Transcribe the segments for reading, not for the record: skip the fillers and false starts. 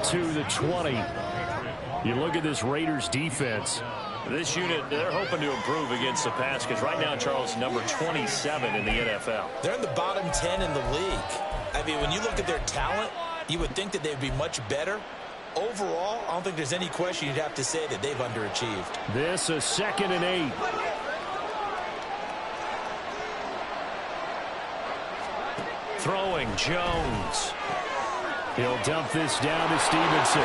to the 20. You look at this Raiders defense. This unit, they're hoping to improve against the pass because right now, Charles, number 27 in the NFL. They're in the bottom 10 in the league. I mean, when you look at their talent, you would think that they'd be much better. Overall, I don't think there's any question you'd have to say that they've underachieved. This is 2nd and 8. Throwing Jones. He'll dump this down to Stevenson.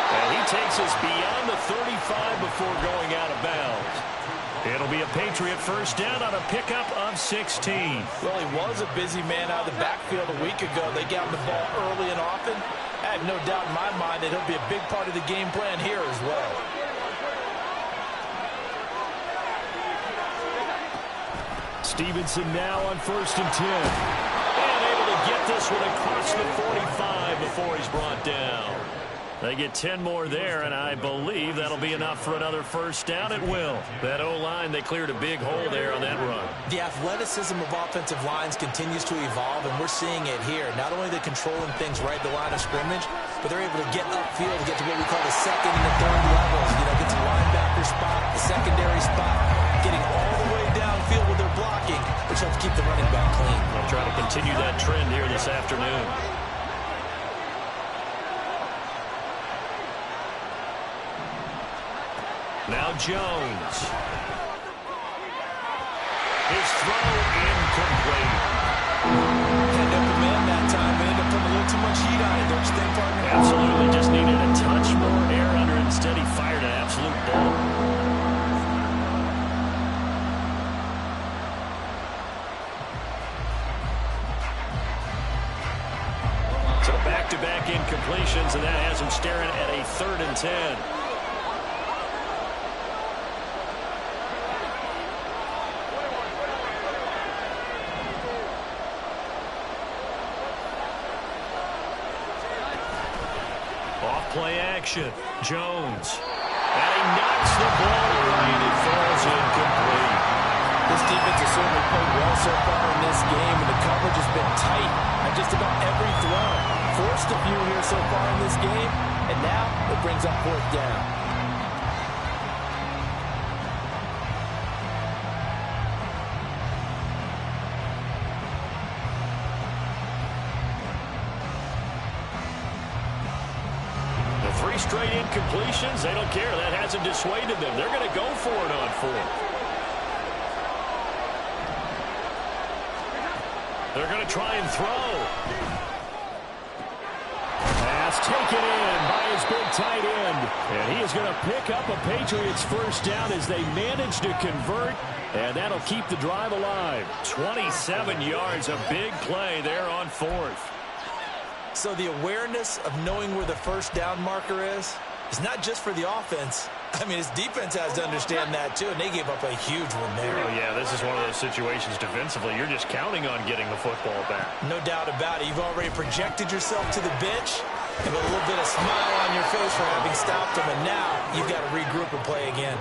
And he takes us beyond the 35 before going out of bounds. It'll be a Patriot first down on a pickup of 16. Well, he was a busy man out of the backfield a week ago. They got him the ball early and often. I have no doubt in my mind that he'll be a big part of the game plan here as well. Stevenson now on 1st and 10. And able to get this one across the 45 before he's brought down. They get 10 more there, and I believe that'll be enough for another first down. It will. That O-line, they cleared a big hole there on that run. The athleticism of offensive lines continues to evolve, and we're seeing it here. Not only are they controlling things right at the line of scrimmage, but they're able to get upfield to get to what we call the second and the third levels. You know, get to the linebacker spot, the secondary spot, getting all the way downfield with their blocking, which helps keep the running back clean. They'll try to continue that trend here this afternoon. Now Jones. His throw incomplete. Had no command that time, but ended up putting a little too much heat on it, don't you think, partner? Absolutely. Just needed a touch more air under it. Instead, he fired an absolute ball. So back-to-back incompletions, and that has him staring at a 3rd and 10. Play action. Jones. And he knocks the ball away and it falls incomplete. This defense has certainly played well so far in this game, and the coverage has been tight on just about every throw. Forced a few here so far in this game, and now it brings up 4th down. Straight incompletions, they don't care. That hasn't dissuaded them. They're going to go for it on 4th. They're going to try and throw. Pass taken in by his big tight end. And he is going to pick up a Patriots first down as they manage to convert. And that'll keep the drive alive. 27 yards, a big play there on 4th. So the awareness of knowing where the first down marker is not just for the offense. I mean, his defense has to understand that, too, and they gave up a huge one there. Oh, yeah, this is one of those situations defensively. You're just counting on getting the football back. No doubt about it. You've already projected yourself to the bench and with a little bit of smile on your face for having stopped him, and now you've got to regroup and play again.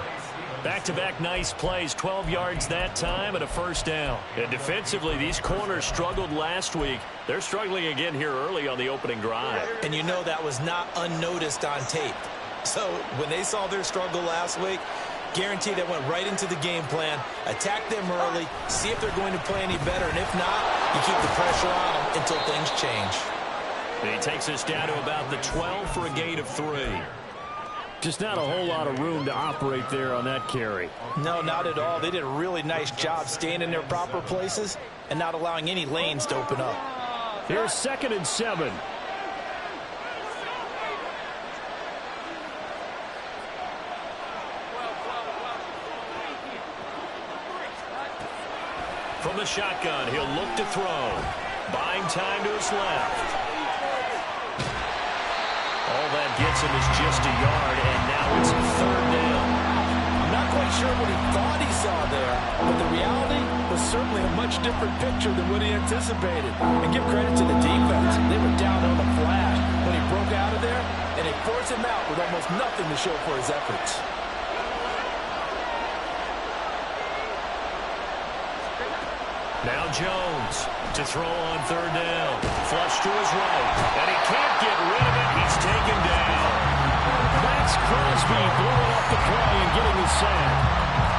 Back-to-back nice plays, 12 yards that time and a first down. And defensively, these corners struggled last week. They're struggling again here early on the opening drive. And you know that was not unnoticed on tape. So when they saw their struggle last week, guaranteed that went right into the game plan. Attack them early, see if they're going to play any better. And if not, you keep the pressure on them until things change. And he takes us down to about the 12 for a gain of 3. Just not a whole lot of room to operate there on that carry. No, not at all. They did a really nice job staying in their proper places and not allowing any lanes to open up. Here's 2nd and 7. From the shotgun, he'll look to throw. Buying time to his left. All that gets him is just a yard, and now it's 3rd down. I'm not quite sure what he thought he saw there, but the reality was certainly a much different picture than what he anticipated. And give credit to the defense. They were down on the flash when he broke out of there, and they forced him out with almost nothing to show for his efforts. Now Jones to throw on 3rd down. Flush to his right, and he can't get rid of it. He's taken down. sack.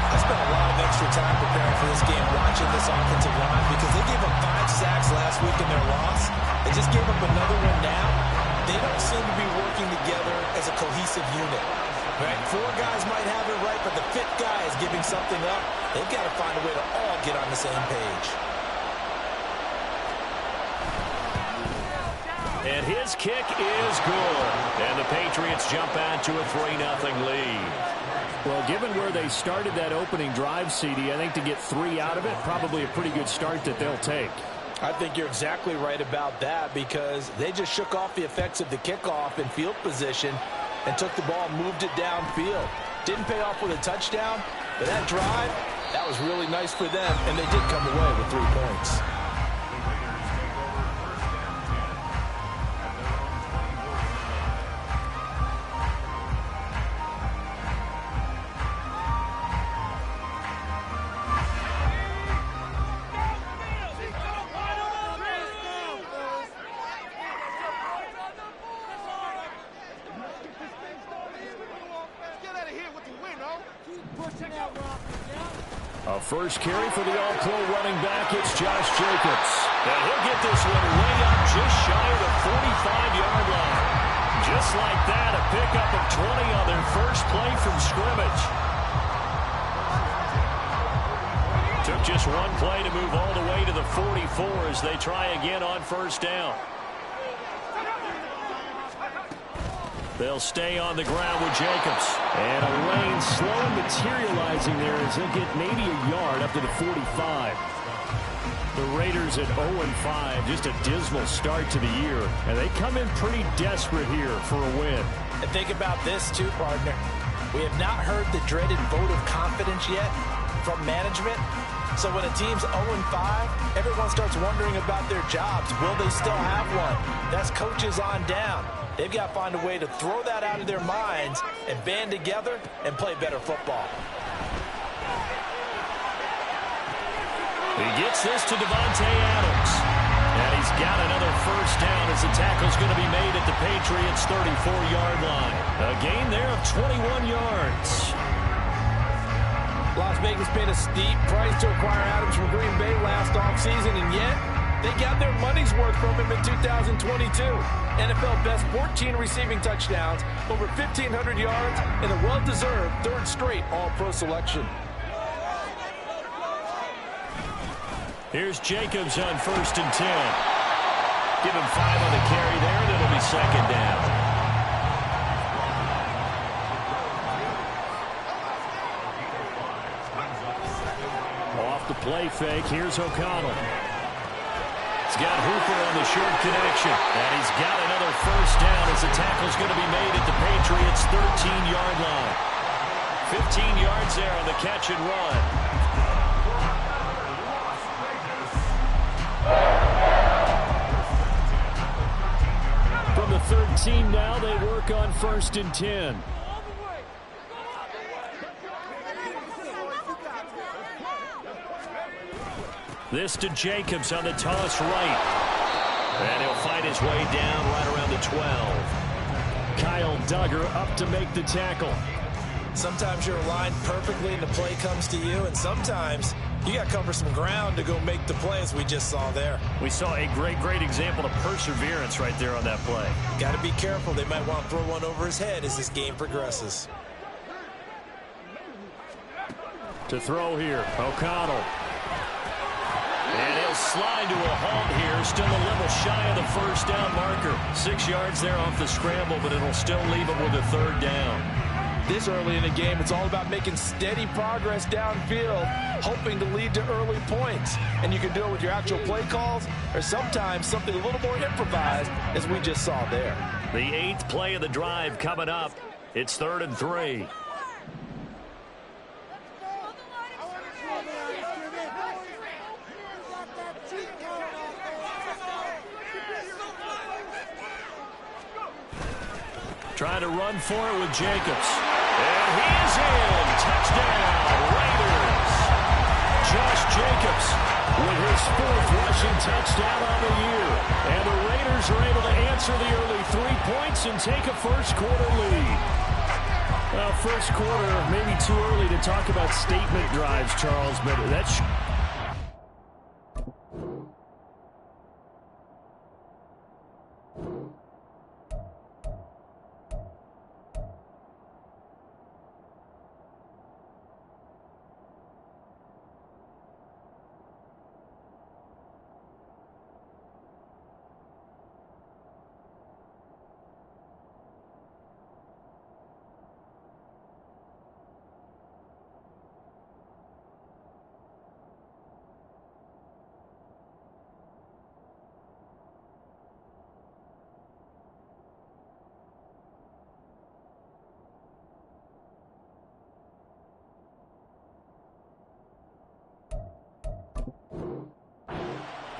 I spent a lot of extra time preparing for this game watching this offensive line because they gave up 5 sacks last week in their loss. They just gave up another one now. They don't seem to be working together as a cohesive unit. Right? 4 guys might have it right, but the 5th guy is giving something up. They've got to find a way to all get on the same page. And his kick is good. And the Patriots jump out to a 3-0 lead. Well, given where they started that opening drive, CD, I think to get 3 out of it, probably a pretty good start that they'll take. I think you're exactly right about that because they just shook off the effects of the kickoff in field position and took the ball and moved it downfield. Didn't pay off with a touchdown, but that drive, that was really nice for them, and they did come away with 3 points. A first carry for the all-pro running back. It's Josh Jacobs. And he'll get this one way up just shy of the 45-yard line. Just like that, a pickup of 20 on their first play from scrimmage. Took just one play to move all the way to the 44 as they try again on first down. They'll stay on the ground with Jacobs. And a lane slow materializing there as he'll get maybe a yard up to the 45. The Raiders at 0-5, just a dismal start to the year. And they come in pretty desperate here for a win. And think about this too, partner. We have not heard the dreaded vote of confidence yet from management. So when a team's 0-5, everyone starts wondering about their jobs. Will they still have one? That's coaches on down. They've got to find a way to throw that out of their minds and band together and play better football. He gets this to Devontae Adams. And he's got another first down as the tackle's going to be made at the Patriots' 34-yard line. A gain there of 21 yards. Las Vegas paid a steep price to acquire Adams from Green Bay last offseason, and yet they got their money's worth from him in 2022. NFL best 14 receiving touchdowns, over 1,500 yards, and a well-deserved 3rd straight All-Pro selection. Here's Jacobs on 1st and 10. Give him 5 on the carry there, and it'll be 2nd down. Off the play fake, here's O'Connell. He's got Hooper on the short connection. And he's got another first down as the tackle's going to be made at the Patriots' 13-yard line. 15 yards there on the catch and run. From the 13 now, they work on 1st and 10. This to Jacobs on the toss right. And he'll find his way down right around the 12. Kyle Duggar up to make the tackle. Sometimes you're aligned perfectly and the play comes to you, and sometimes you got to cover some ground to go make the play, as we just saw there. We saw a great example of perseverance right there on that play. Got to be careful. They might want to throw one over his head as this game progresses. To throw here, O'Connell. And he'll slide to a halt here, still a little shy of the first down marker. 6 yards there off the scramble, but it'll still leave him with a 3rd down. This early in the game, it's all about making steady progress downfield, hoping to lead to early points. And you can do it with your actual play calls, or sometimes something a little more improvised, as we just saw there. The 8th play of the drive coming up. It's 3rd and 3. Trying to run for it with Jacobs. And he's in. Touchdown, Raiders. Josh Jacobs with his 4th rushing touchdown on the year. And the Raiders are able to answer the early 3 points and take a first quarter lead. Well, first quarter, maybe too early to talk about statement drives, Charles, but that's...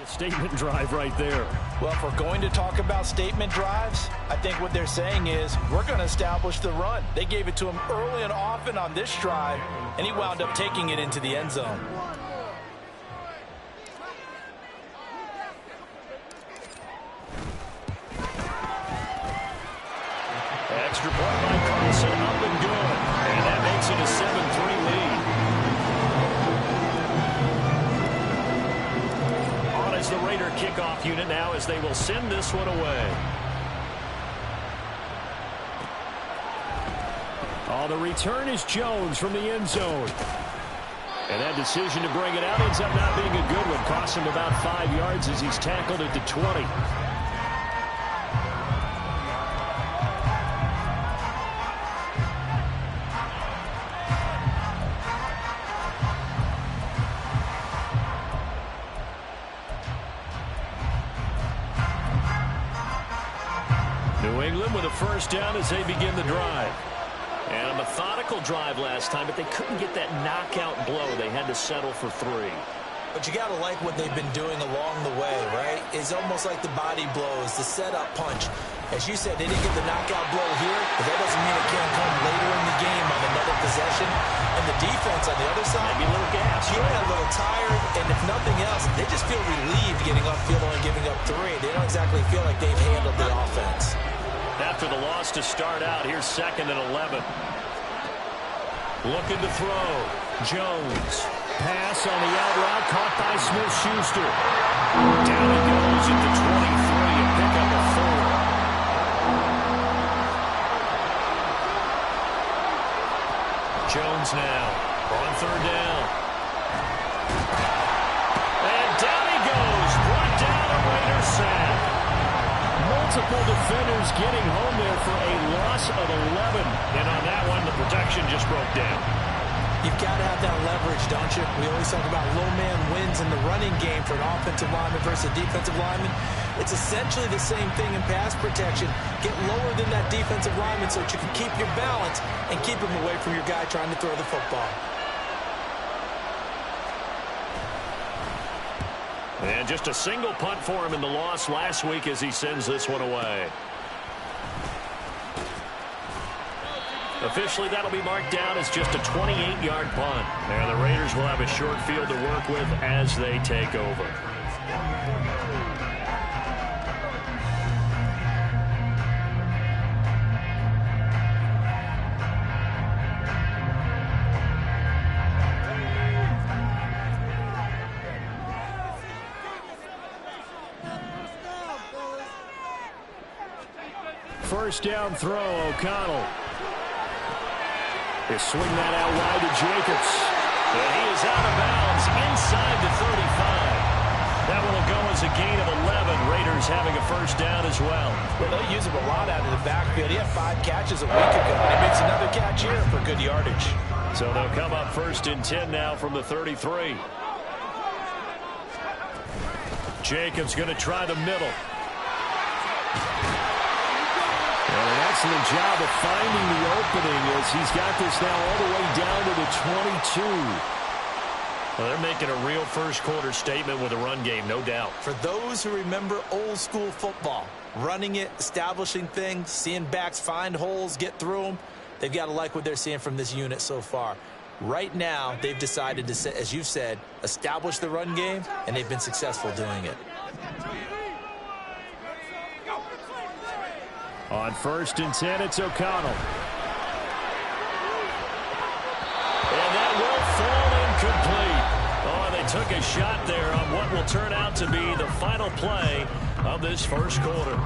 Statement drive right there. Well, if we're going to talk about statement drives, I think what they're saying is we're going to establish the run. They gave it to him early and often on this drive, and he wound up taking it into the end zone. Extra point by Carlson, up and good. And that makes it a 7-3 lead. As the Raider kickoff unit now, as they will send this one away. Oh, the return is Jones from the end zone. And that decision to bring it out ends up not being a good one. Costs him about 5 yards as he's tackled at the 20. New England with a first down as they begin the drive. And a methodical drive last time, but they couldn't get that knockout blow. They had to settle for 3. But you got to like what they've been doing along the way, right? It's almost like the body blows, the setup punch. As you said, they didn't get the knockout blow here, but that doesn't mean it can't come later in the game on another possession. And the defense on the other side, maybe a little gas. Yeah, a little tired, and if nothing else, they just feel relieved getting upfield and giving up 3. They don't exactly feel like they've handled the offense. After the loss to start out, here's 2nd and 11. Looking to throw. Jones. Pass on the out route, caught by Smith-Schuster. Down he goes at the 23, a pickup of 4. Jones now on 3rd down. And down he goes. Brought down a Raider sack. Multiple defenders getting home there for a loss of 11. And on that one, the protection just broke down. You've got to have that leverage, don't you? We always talk about low man wins in the running game for an offensive lineman versus a defensive lineman. It's essentially the same thing in pass protection. Get lower than that defensive lineman so that you can keep your balance and keep him away from your guy trying to throw the football. And just a single punt for him in the loss last week as he sends this one away. Officially, that'll be marked down as just a 28-yard punt. And the Raiders will have a short field to work with as they take over. First down throw, O'Connell. They swing that out wide to Jacobs. And he is out of bounds inside the 35. That one will go as a gain of 11. Raiders having a first down as well. Well, they'll use him a lot out of the backfield. He had 5 catches a week ago. And he makes another catch here for good yardage. So they'll come up 1st and 10 now from the 33. Jacobs going to try the middle. And an excellent job of finding the opening as he's got this now all the way down to the 22. Well, they're making a real first quarter statement with a run game, no doubt. For those who remember old school football, running it, establishing things, seeing backs find holes, get through them, they've got to like what they're seeing from this unit so far. Right now, they've decided to, as you've said, establish the run game, and they've been successful doing it. On 1st and 10, it's O'Connell. took a shot there on what will turn out to be the final play of this first quarter.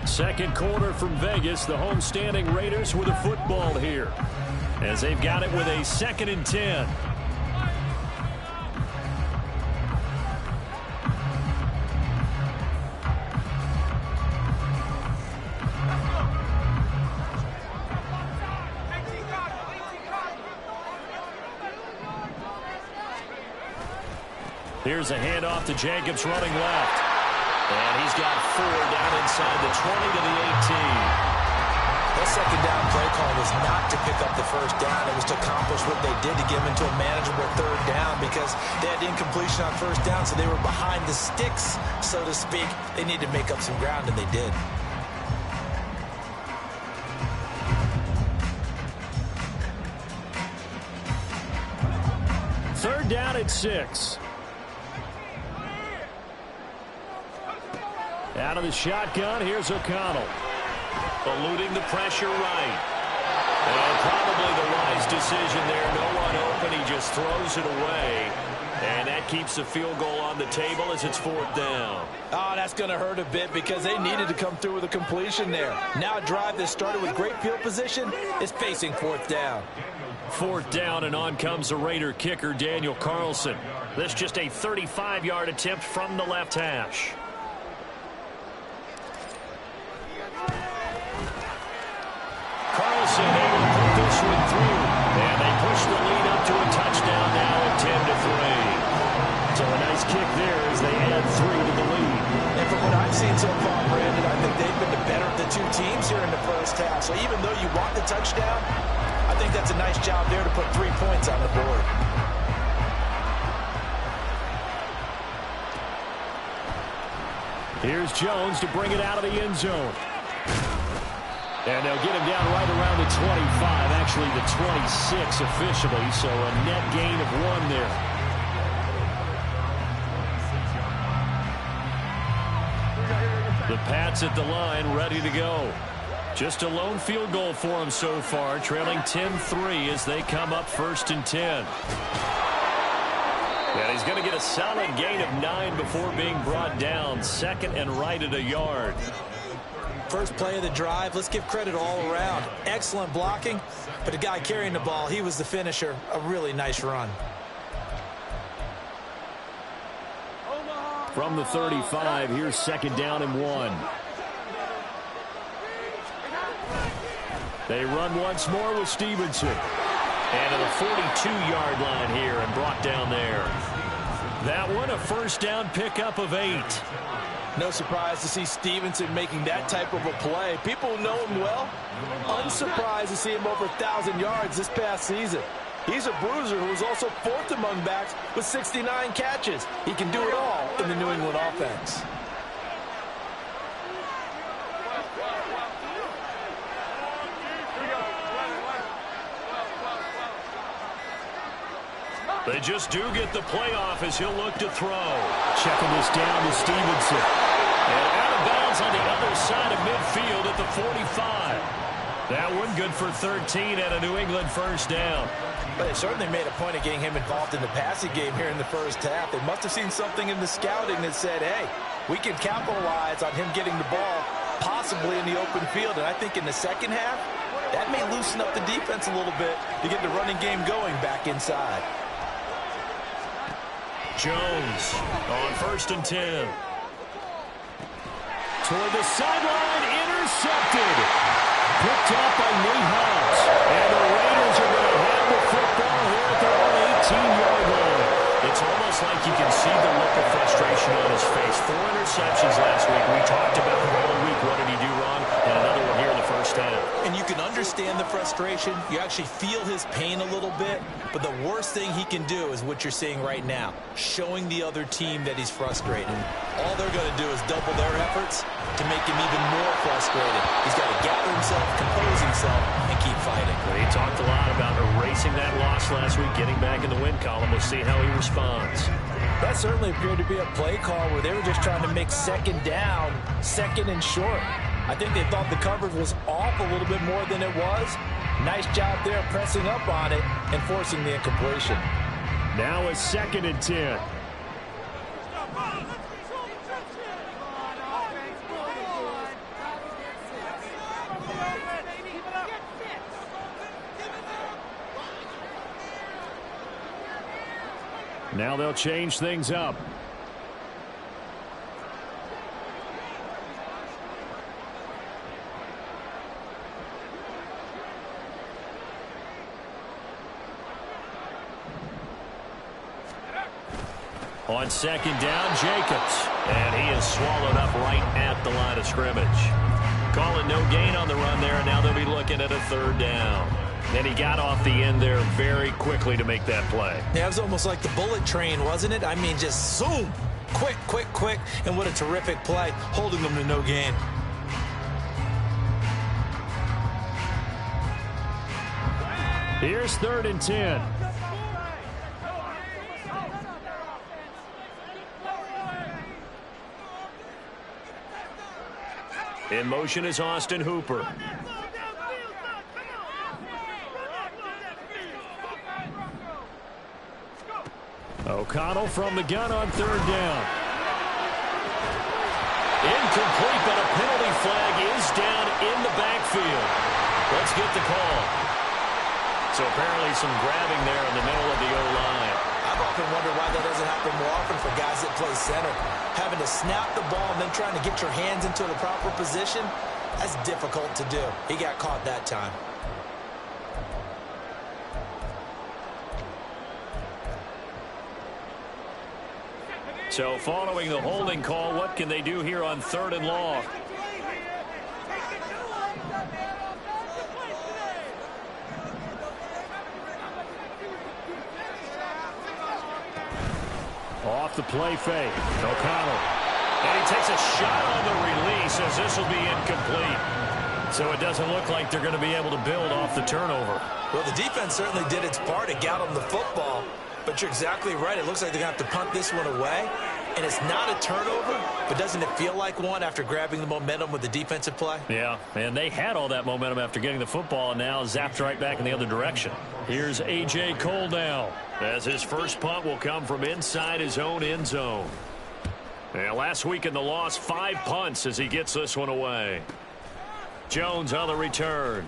Second quarter from Vegas. The homestanding Raiders with a football here, as they've got it with a 2nd and 10. Here's a handoff to Jacobs running left. And he's got 4 down inside the 20 to the 18. That second down play call was not to pick up the first down. It was to accomplish what they did to get them into a manageable 3rd down, because they had incompletion on first down, so they were behind the sticks, so to speak. They needed to make up some ground, and they did. Third down at 6. Out of the shotgun, here's O'Connell. Eluding the pressure right. And probably the wise decision there. No one open. He just throws it away. And that keeps the field goal on the table as it's 4th down. Oh, that's going to hurt a bit, because they needed to come through with a completion there. Now a drive that started with great field position is facing 4th down. 4th down, and on comes the Raider kicker, Daniel Carlson. This just a 35-yard attempt from the left hash. Carlson able to put this one through. And they push the lead up to a touchdown now at 10-3. So a nice kick there as they add 3 to the lead. And from what I've seen so far, Brandon, I think they've been the better of the 2 teams here in the first half. So even though you want the touchdown, I think that's a nice job there to put 3 points on the board. Here's Jones to bring it out of the end zone. And they'll get him down right around the 25, actually the 26 officially, so a net gain of 1 there. The Pats at the line, ready to go. Just a lone field goal for them so far, trailing 10-3 as they come up 1st and 10. And he's going to get a solid gain of 9 before being brought down. 2nd and right at a yard. First play of the drive, let's give credit all around. Excellent blocking, but the guy carrying the ball, he was the finisher. A really nice run. From the 35, here's 2nd down and 1. They run once more with Stevenson. And to the 42-yard line here and brought down there. That one, a 1st down pickup of 8. No surprise to see Stevenson making that type of a play. People who know him well, unsurprised to see him over 1,000 yards this past season. He's a bruiser who was also 4th among backs with 69 catches. He can do it all in the New England offense. They just do get the playoff as he'll look to throw. Checking this down to Stevenson. And out of bounds on the other side of midfield at the 45. That one good for 13 and a New England 1st down. But they certainly made a point of getting him involved in the passing game here in the first half. They must have seen something in the scouting that said, hey, we can capitalize on him getting the ball possibly in the open field. And I think in the second half, that may loosen up the defense a little bit to get the running game going back inside. Jones on 1st and 10. Toward the sideline, intercepted. Picked up by Nate Hobbs. And the Raiders are going to have the football here at their own 18-yard line. It's almost like you can see the look of frustration on his face. 4 interceptions last week. We talked about him all week. What did he do wrong? And another one here in the first half. And you can understand the frustration. You actually feel his pain a little bit. But the worst thing he can do is what you're seeing right now, showing the other team that he's frustrated. All they're going to do is double their efforts to make him even more frustrated. He's got to gather himself, compose himself, and keep fighting. Well, he talked a lot about erasing that loss last week, getting back in the win column. We'll see how he responds. That certainly appeared to be a play call where they were just trying to make 2nd down, 2nd and short. I think they thought the coverage was off a little bit more than it was. Nice job there pressing up on it and forcing the incompletion. Now a 2nd and 10. Now they'll change things up. On 2nd down, Jacobs. And he is swallowed up right at the line of scrimmage. Call it no gain on the run there, and now they'll be looking at a 3rd down. And he got off the end there very quickly to make that play. Yeah, it was almost like the bullet train, wasn't it? I mean, just zoom. Quick, quick, quick. And what a terrific play, holding them to no gain. Here's 3rd and 10. In motion is Austin Hooper. O'Connell from the gun on 3rd down. Incomplete, but a penalty flag is down in the backfield. Let's get the call. So apparently some grabbing there in the middle of the O-line. I've often wondered why that doesn't happen more often for guys that play center. Having to snap the ball and then trying to get your hands into the proper position, that's difficult to do. He got caught that time. So following the holding call, what can they do here on 3rd and long? Off the play fake. O'Connell. And he takes a shot on the release as this will be incomplete. So it doesn't look like they're going to be able to build off the turnover. Well, the defense certainly did its part to get them the football. But you're exactly right. It looks like they're going to have to punt this one away. And it's not a turnover, but doesn't it feel like one after grabbing the momentum with the defensive play? Yeah, and they had all that momentum after getting the football and now zapped right back in the other direction. Here's A.J. Cole now, as his first punt will come from inside his own end zone. And last week in the loss, 5 punts as he gets this one away. Jones on the return.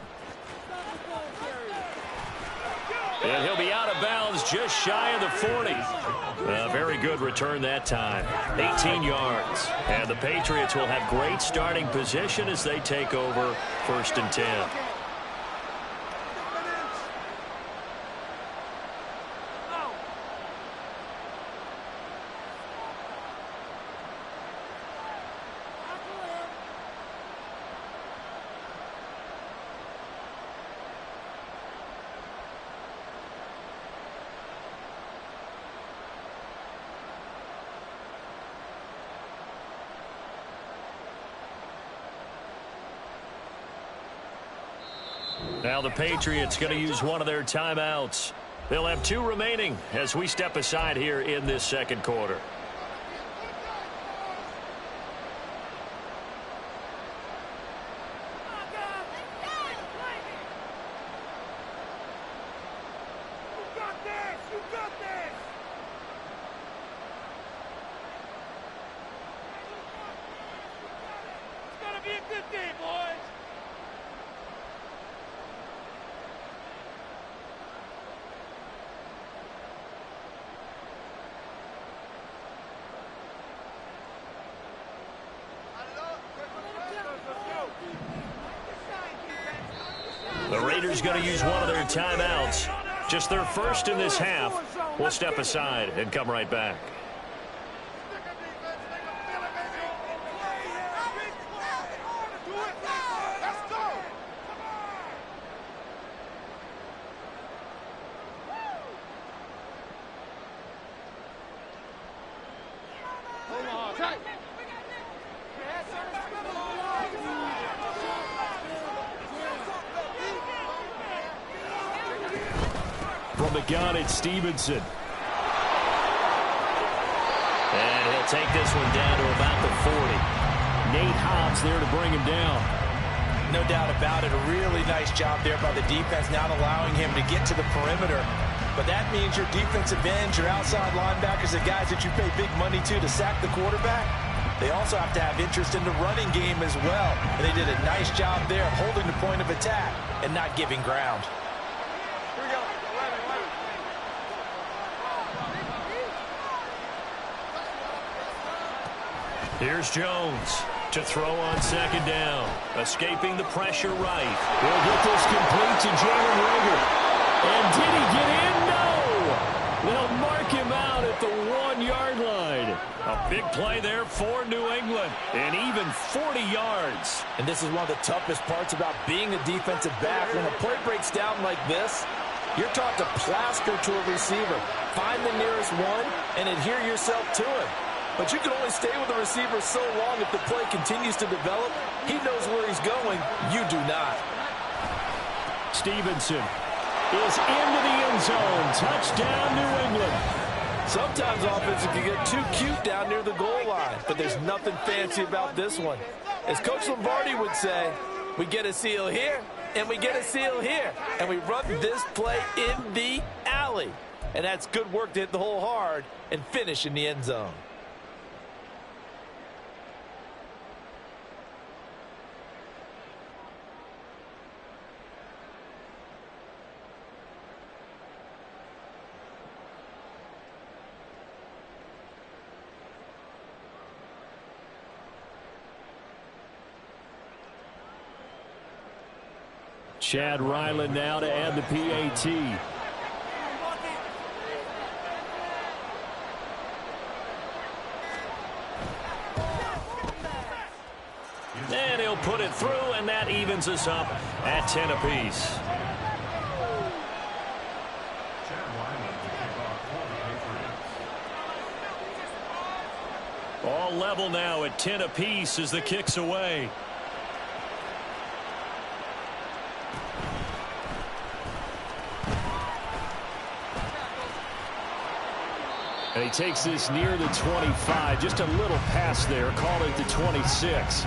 And he'll be out of bounds just shy of the 40. A very good return that time. 18 yards. And the Patriots will have great starting position as they take over 1st and 10. Now the Patriots going to use one of their timeouts. They'll have 2 remaining as we step aside here in this 2nd quarter. The Raiders going to use one of their timeouts. Just their first in this half. We'll step aside and come right back. From the gun, it's Stevenson. And he'll take this one down to about the 40. Nate Hobbs there to bring him down. No doubt about it. A really nice job there by the defense, not allowing him to get to the perimeter. But that means your defensive ends, your outside linebackers, the guys that you pay big money to sack the quarterback, they also have to have interest in the running game as well. And they did a nice job there of holding the point of attack and not giving ground. Here we go. Here's Jones to throw on second down. Escaping the pressure right. We'll get this complete to Jalen Reagor. And did he get in? No! They'll mark him out at the 1-yard line. A big play there for New England. And even 40 yards. And this is one of the toughest parts about being a defensive back. When a play breaks down like this, you're taught to plaster to a receiver. Find the nearest one and adhere yourself to him. But you can only stay with the receiver so long if the play continues to develop. He knows where he's going. You do not. Stevenson is into the end zone. Touchdown, New England. Sometimes offenses can get too cute down near the goal line, but there's nothing fancy about this one. As Coach Lombardi would say, we get a seal here, and we get a seal here, and we run this play in the alley. And that's good work to hit the hole hard and finish in the end zone. Chad Ryland now to add the PAT. And he'll put it through, and that evens us up at 10 apiece. All level now at 10 apiece as the kick's away. And he takes this near the 25. Just a little pass there. Call it the 26.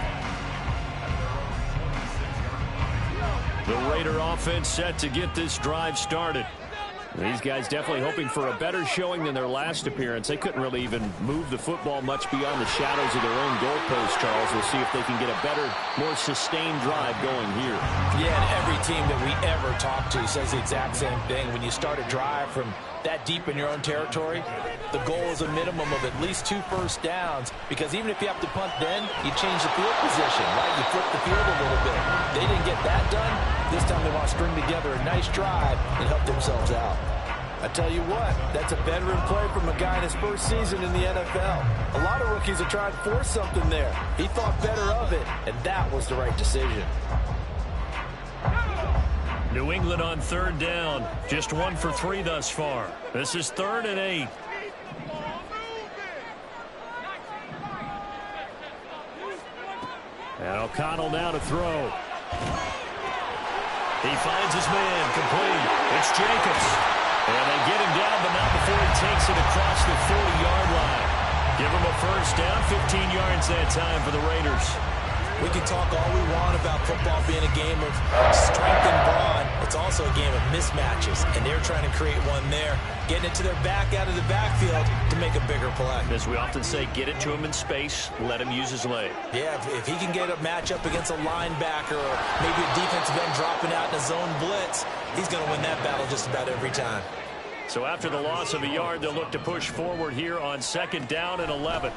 The Raider offense set to get this drive started. These guys definitely hoping for a better showing than their last appearance. They couldn't really even move the football much beyond the shadows of their own goalpost, Charles. We'll see if they can get a better, more sustained drive going here. Yeah, and every team that we ever talk to says the exact same thing. When you start a drive from that deep in your own territory, the goal is a minimum of at least 2 first downs, because even if you have to punt then, you change the field position, right? You flip the field a little bit. They didn't get that done. This time they want to string together a nice drive and help themselves out. I tell you what, that's a veteran play from a guy in his first season in the NFL. A lot of rookies are trying to force something there. He thought better of it, and that was the right decision. New England on third down. Just 1 for 3 thus far. This is 3rd and 8. And O'Connell now to throw. He finds his man complete. It's Jacobs. And they get him down, but not before he takes it across the 40-yard line. Give him a first down, 15 yards that time for the Raiders. We can talk all we want about football being a game of strength and brawn. It's also a game of mismatches, and they're trying to create one there, getting it to their back out of the backfield to make a bigger play. As we often say, get it to him in space, let him use his leg. Yeah, if he can get a matchup against a linebacker or maybe a defensive end dropping out in a zone blitz, he's going to win that battle just about every time. So after the loss of a yard, they'll look to push forward here on 2nd down and 11.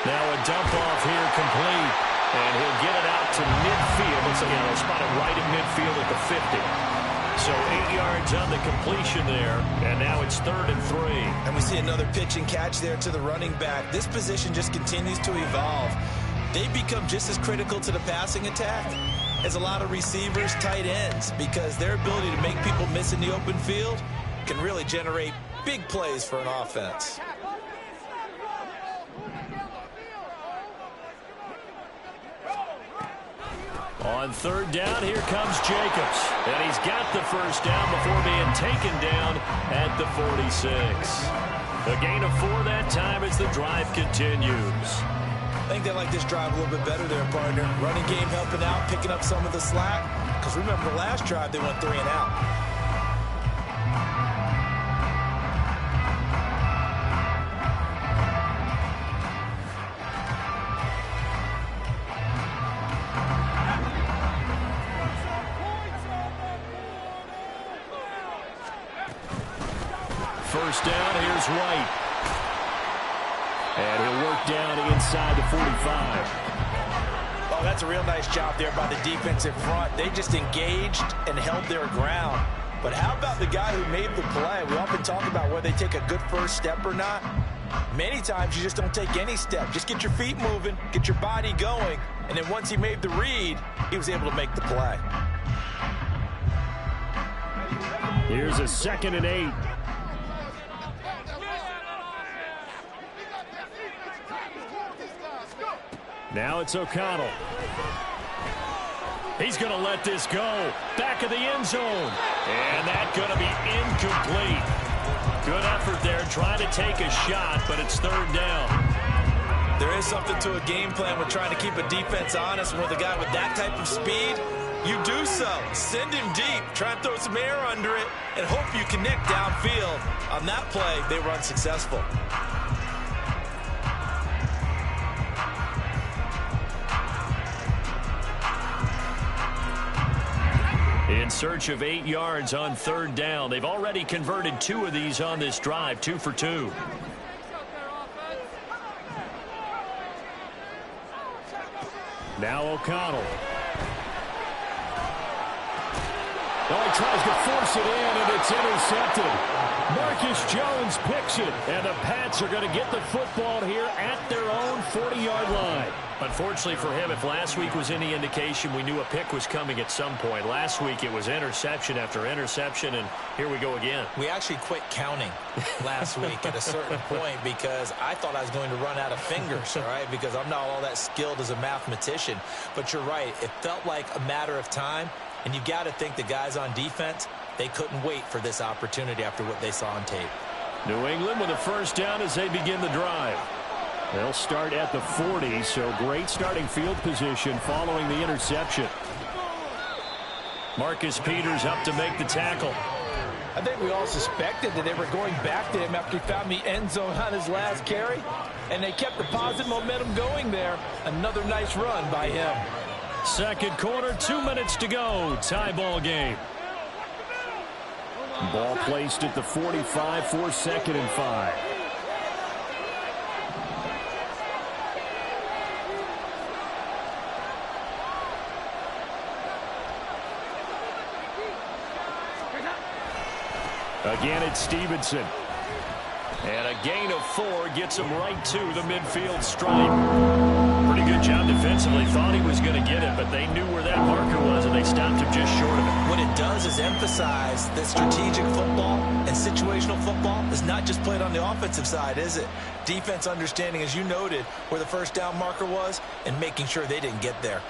Now a dump off here complete, and he'll get it out to midfield. Looks like he'll spot it right at midfield at the 50. So 8 yards on the completion there, and now it's 3rd and 3. And we see another pitch and catch there to the running back. This position just continues to evolve. They become just as critical to the passing attack as a lot of receivers, tight ends, because their ability to make people miss in the open field can really generate big plays for an offense. On 3rd down, here comes Jacobs. And he's got the first down before being taken down at the 46. A gain of 4 that time as the drive continues. I think they like this drive a little bit better there, partner. Running game helping out, picking up some of the slack. Because remember, the last drive, they went 3 and out. First down, here's White. And he'll work down inside the 45. Oh, that's a real nice job there by the defensive front. They just engaged and held their ground. But how about the guy who made the play? We often talk about whether they take a good first step or not. Many times you just don't take any step. Just get your feet moving, get your body going, and then once he made the read, he was able to make the play. Here's a 2nd and 8. Now it's O'Connell. He's going to let this go. Back of the end zone. And that's going to be incomplete. Good effort there trying to take a shot, but it's 3rd down. There is something to a game plan with trying to keep a defense honest. With a guy with that type of speed, you do so. Send him deep. Try and throw some air under it and hope you connect downfield. On that play, they were unsuccessful. In search of 8 yards on 3rd down. They've already converted 2 of these on this drive, 2 for 2. Now O'Connell. Oh, he tries to force it in, and it's intercepted. Marcus Jones picks it, and the Pats are going to get the football here at their own 40-yard line. Unfortunately for him, if last week was any indication, we knew a pick was coming at some point. Last week it was interception after interception, and here we go again. We actually quit counting last week at a certain point because I thought I was going to run out of fingers, all right, because I'm not all that skilled as a mathematician. But you're right. It felt like a matter of time, and you got to think the guys on defense, they couldn't wait for this opportunity after what they saw on tape. New England with a first down as they begin the drive. They'll start at the 40, so great starting field position following the interception. Marcus Peters up to make the tackle. I think we all suspected that they were going back to him after he found the end zone on his last carry, and they kept the positive momentum going there. Another nice run by him. Second quarter, 2 minutes to go. Tie ball game. Ball placed at the 45 for 2nd and 5. Again, it's Stevenson. And a gain of 4 gets him right to the midfield stripe. Pretty good job defensively. Thought he was going to get it, but they knew where that marker was, and they stopped him just short of it. What it does is emphasize that strategic football and situational football is not just played on the offensive side, is it? Defense understanding, as you noted, where the first down marker was and making sure they didn't get there.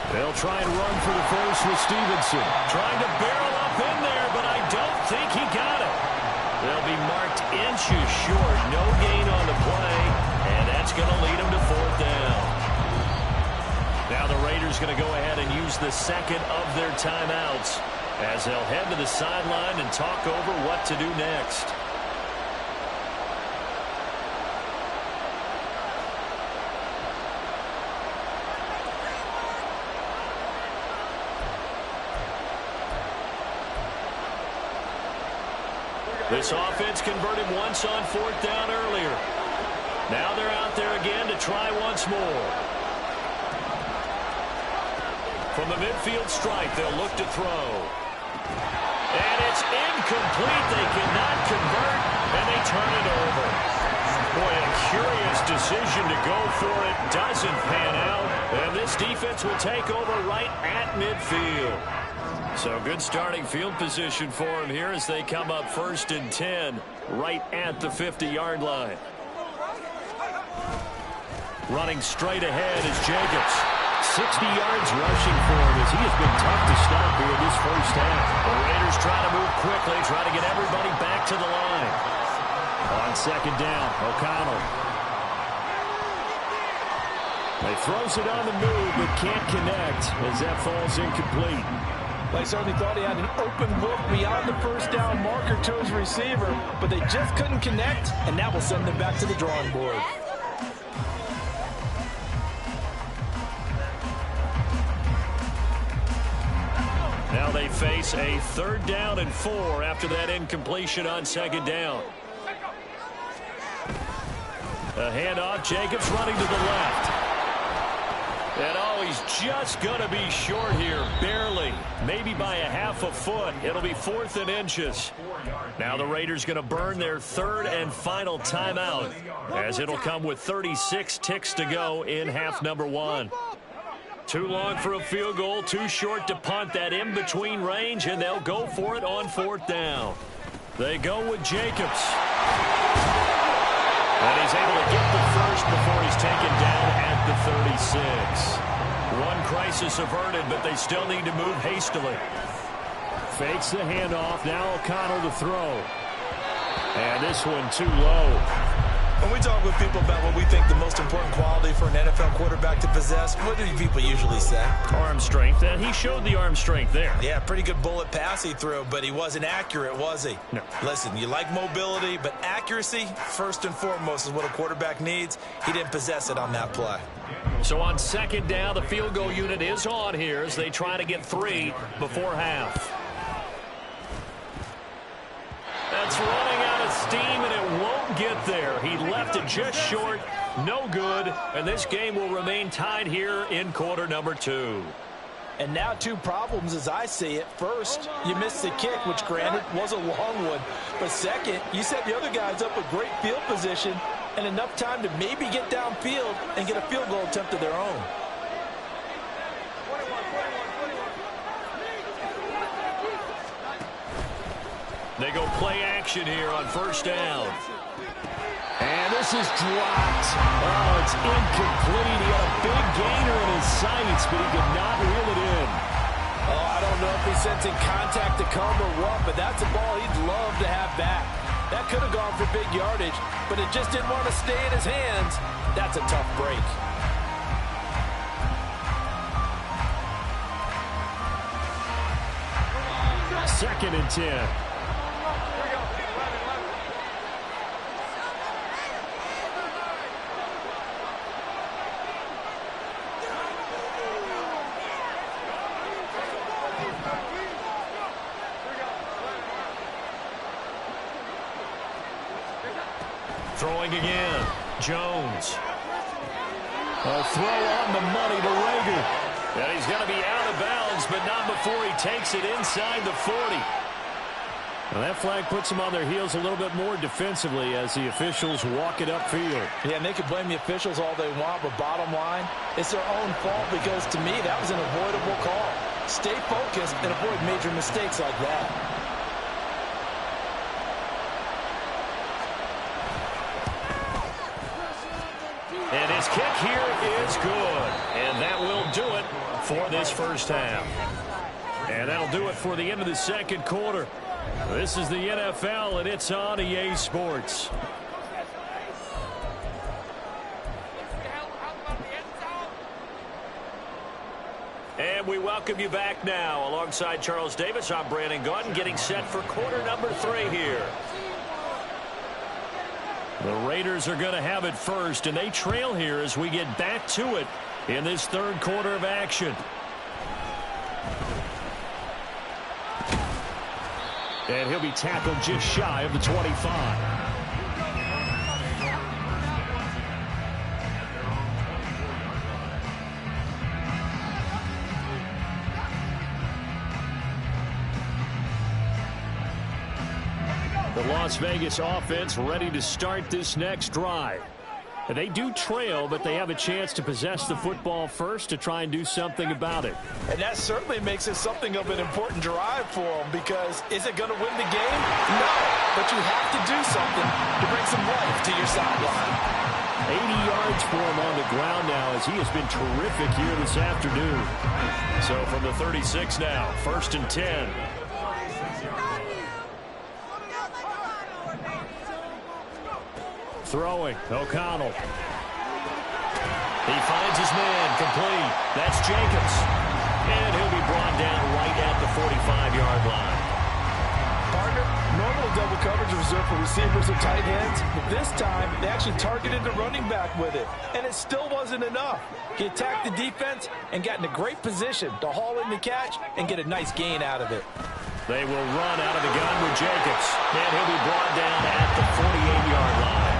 They'll try and run for the first with Stevenson. Trying to barrel up in there, but I don't think he got it. They'll be marked inches short. No gain on the play, and that's going to lead them to 4th down. Now the Raiders going to go ahead and use the second of their timeouts as they'll head to the sideline and talk over what to do next. This offense converted once on 4th down earlier. Now they're out there again to try once more. From the midfield stripe, they'll look to throw. And it's incomplete. They cannot convert, and they turn it over. Boy, a curious decision to go for it. Doesn't pan out. And this defense will take over right at midfield. So good starting field position for him here as they come up 1st and 10 right at the 50-yard line. Running straight ahead is Jacobs. 60 yards rushing for him as he has been tough to stop here in this first half. The Raiders try to move quickly, try to get everybody back to the line. On second down, O'Connell. He throws it on the move, but can't connect as that falls incomplete. They certainly thought he had an open look beyond the first down marker to his receiver, but they just couldn't connect, and that will send them back to the drawing board. Now they face a 3rd down and 4 after that incompletion on second down. A handoff, Jacobs running to the left. And oh, he's just going to be short here, barely, maybe by a half a foot. It'll be 4th and inches. Now the Raiders going to burn their 3rd and final timeout, as it'll come with 36 ticks to go in half number 1. Too long for a field goal, too short to punt. That in-between range, and they'll go for it on 4th down. They go with Jacobs. And he's able to get the first before he's taken down at the 36. One crisis averted, but they still need to move hastily. Fakes the handoff. Now O'Connell to throw. And this one too low. When we talk with people about what we think the most important quality for an NFL quarterback to possess, what do people usually say? Arm strength, and he showed the arm strength there. Yeah, pretty good bullet pass he threw, but he wasn't accurate, was he? No. Listen, you like mobility, but accuracy, first and foremost, is what a quarterback needs. He didn't possess it on that play. So on second down, the field goal unit is on here as they try to get 3 before half. That's running out of steam, and it won't get there. He left it just short, no good, and this game will remain tied here in quarter number 2. And now 2 problems as I see it. First, you missed the kick, which granted was a long one. But second, you set the other guys up with great field position and enough time to maybe get downfield and get a field goal attempt of their own. They go play action here on 1st down. And this is dropped. Oh, it's incomplete. He had a big gainer in his sights, but he could not reel it in. Oh, I don't know if he's sensing contact to come or what, but that's a ball he'd love to have back. That could have gone for big yardage, but it just didn't want to stay in his hands. That's a tough break. Second and 10. Throwing again. Jones. A throw on the money to Rager. And he's going to be out of bounds, but not before he takes it inside the 40. Well, that flag puts them on their heels a little bit more defensively as the officials walk it upfield. Yeah, and they can blame the officials all they want, but bottom line, it's their own fault because, to me, that was an avoidable call. Stay focused and avoid major mistakes like that. And his kick here is good. And that will do it for this first half. And that'll do it for the end of the second quarter. This is the NFL, and it's on EA Sports. And we welcome you back now. Alongside Charles Davis, I'm Brandon Gaudin, getting set for quarter number 3 here. The Raiders are going to have it first, and they trail here as we get back to it in this third quarter of action. And he'll be tackled just shy of the 25. The Las Vegas offense ready to start this next drive. They do trail, but they have a chance to possess the football first to try and do something about it. And that certainly makes it something of an important drive for them, because is it going to win the game? No, but you have to do something to bring some life to your sideline. 80 yards for him on the ground now as he has been terrific here this afternoon. So from the 36 now, 1st and 10. Throwing, O'Connell. He finds his man, complete. That's Jacobs. And he'll be brought down right at the 45-yard line. Partner, normally double coverage is reserved for receivers or tight ends, but this time they actually targeted the running back with it, and it still wasn't enough. He attacked the defense and got in a great position to haul in the catch and get a nice gain out of it. They will run out of the gun with Jacobs, and he'll be brought down at the 48-yard line.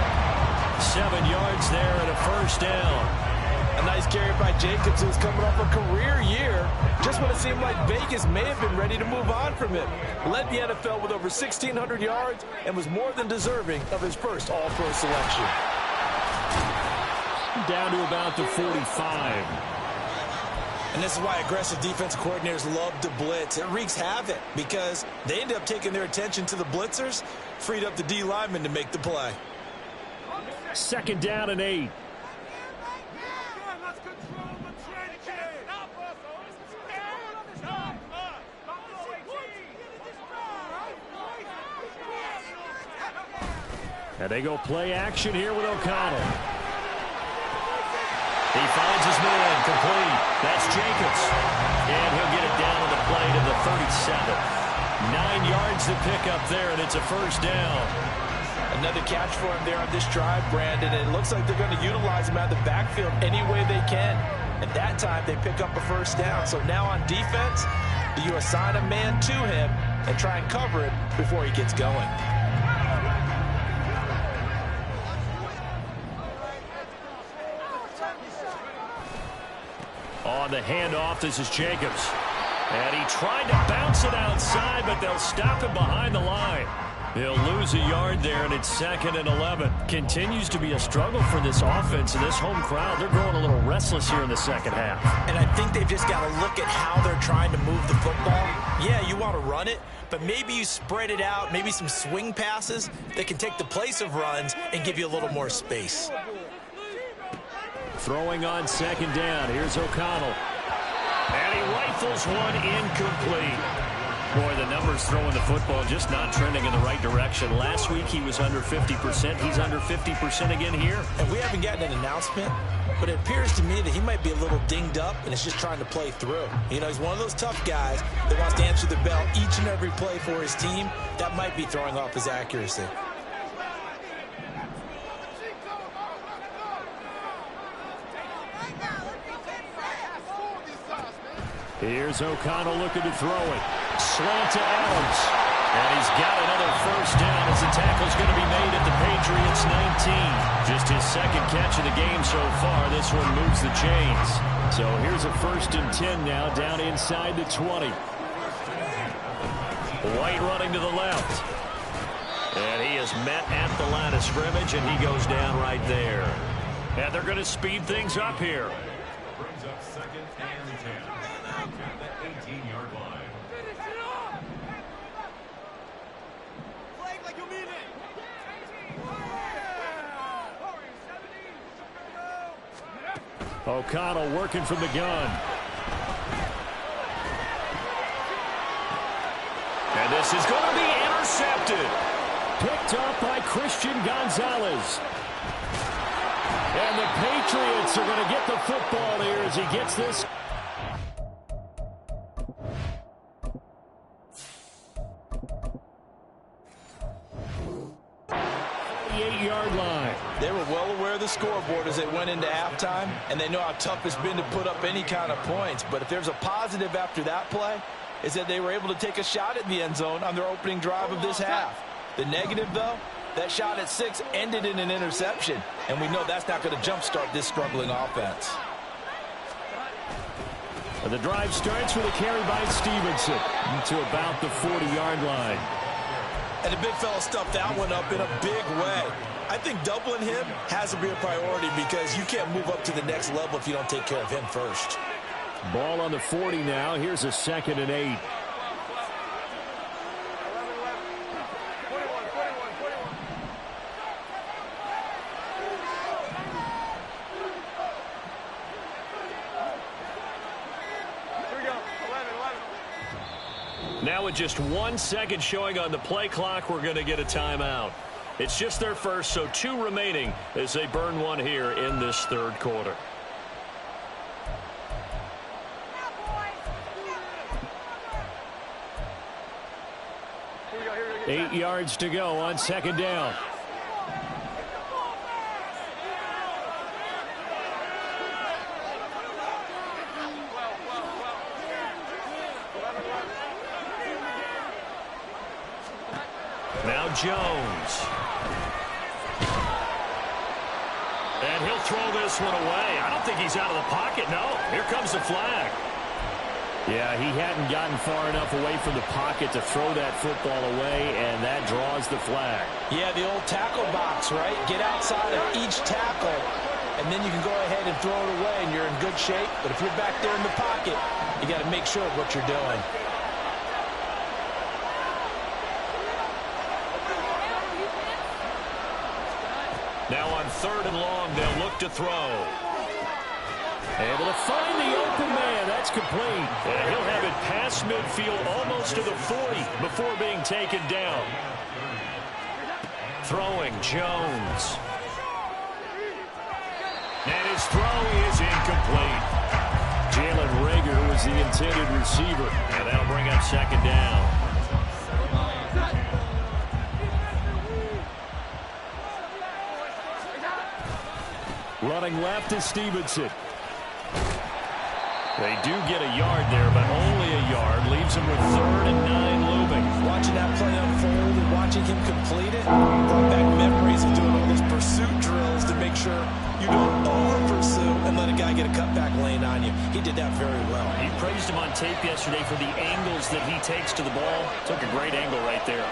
7 yards there and a first down. A nice carry by Jacobs, who's coming off a career year. Just when it seemed like Vegas may have been ready to move on from him. Led the NFL with over 1,600 yards and was more than deserving of his first All-Pro selection. Down to about the 45. And this is why aggressive defense coordinators love to blitz. It wreaks havoc because they end up taking their attention to the blitzers, freed up the D lineman to make the play. 2nd down and 8. And they go play action here with O'Connell. He finds his man, complete. That's Jacobs. And he'll get it down on the play to the 37. 9 yards to pick up there, and it's a first down. Another catch for him there on this drive, Brandon. And it looks like they're going to utilize him out of the backfield any way they can. And that time they pick up a first down. So now on defense, do you assign a man to him and try and cover it before he gets going? On the handoff, this is Jacobs. And he tried to bounce it outside, but they'll stop him behind the line. He'll lose a yard there, and it's 2nd and 11. Continues to be a struggle for this offense and this home crowd. They're growing a little restless here in the second half. And I think they've just got to look at how they're trying to move the football. Yeah, you want to run it, but maybe you spread it out, maybe some swing passes that can take the place of runs and give you a little more space. Throwing on 2nd down. Here's O'Connell. And he rifles one incomplete. Boy, the numbers throwing the football just not trending in the right direction. Last week he was under 50%. He's under 50% again here. And we haven't gotten an announcement, but it appears to me that he might be a little dinged up and is just trying to play through. You know, he's one of those tough guys that wants to answer the bell each and every play for his team. That might be throwing off his accuracy. Here's O'Connell looking to throw it. Slant to Adams. And he's got another first down as the tackle's going to be made at the Patriots 19. Just his 2nd catch of the game so far. This one moves the chains. So here's a 1st and 10 now down inside the 20. White running to the left. And he is met at the line of scrimmage, and he goes down right there. And they're going to speed things up here. Brings up 2nd and 10. At the 18-yard line. O'Connell working from the gun. And this is going to be intercepted. Picked up by Christian Gonzalez. And the Patriots are going to get the football here as he gets this. 48-yard line. They were well aware of the scoreboard as they went into halftime, and they know how tough it's been to put up any kind of points. But if there's a positive after that play, is that they were able to take a shot at the end zone on their opening drive of this half. The negative, though, that shot at 6 ended in an interception, and we know that's not going to jumpstart this struggling offense. The drive starts with a carry by Stevenson to about the 40-yard line. And the big fella stuffed that one up in a big way. I think doubling him has to be a priority because you can't move up to the next level if you don't take care of him first. Ball on the 40 now. Here's a 2nd and 8. Now with just 1 second showing on the play clock, we're going to get a timeout. It's just their first, so 2 remaining as they burn one here in this third quarter. Eight yards to go on second down. Now Jones. And he'll throw this one away. I don't think he's out of the pocket. No, here comes the flag. Yeah, he hadn't gotten far enough away from the pocket to throw that football away, and that draws the flag. Yeah, the old tackle box, right? Get outside of each tackle, and then you can go ahead and throw it away, and you're in good shape. But if you're back there in the pocket, you got to make sure of what you're doing. Now on 3rd and long, they'll look to throw. Able to find the open man. That's complete. And he'll have it past midfield almost to the 40 before being taken down. Throwing Jones. And his throw is incomplete. Jalen Reagor was the intended receiver. And that'll bring up second down. Running left is Stevenson. They do get a yard there, but only a yard. Leaves them with 3rd and 9 looming. Watching that play unfold and watching him complete it brought back memories of doing all those pursuit drills to make sure you don't over-pursue and let a guy get a cutback lane on you. He did that very well. He praised him on tape yesterday for the angles that he takes to the ball. Took a great angle right there.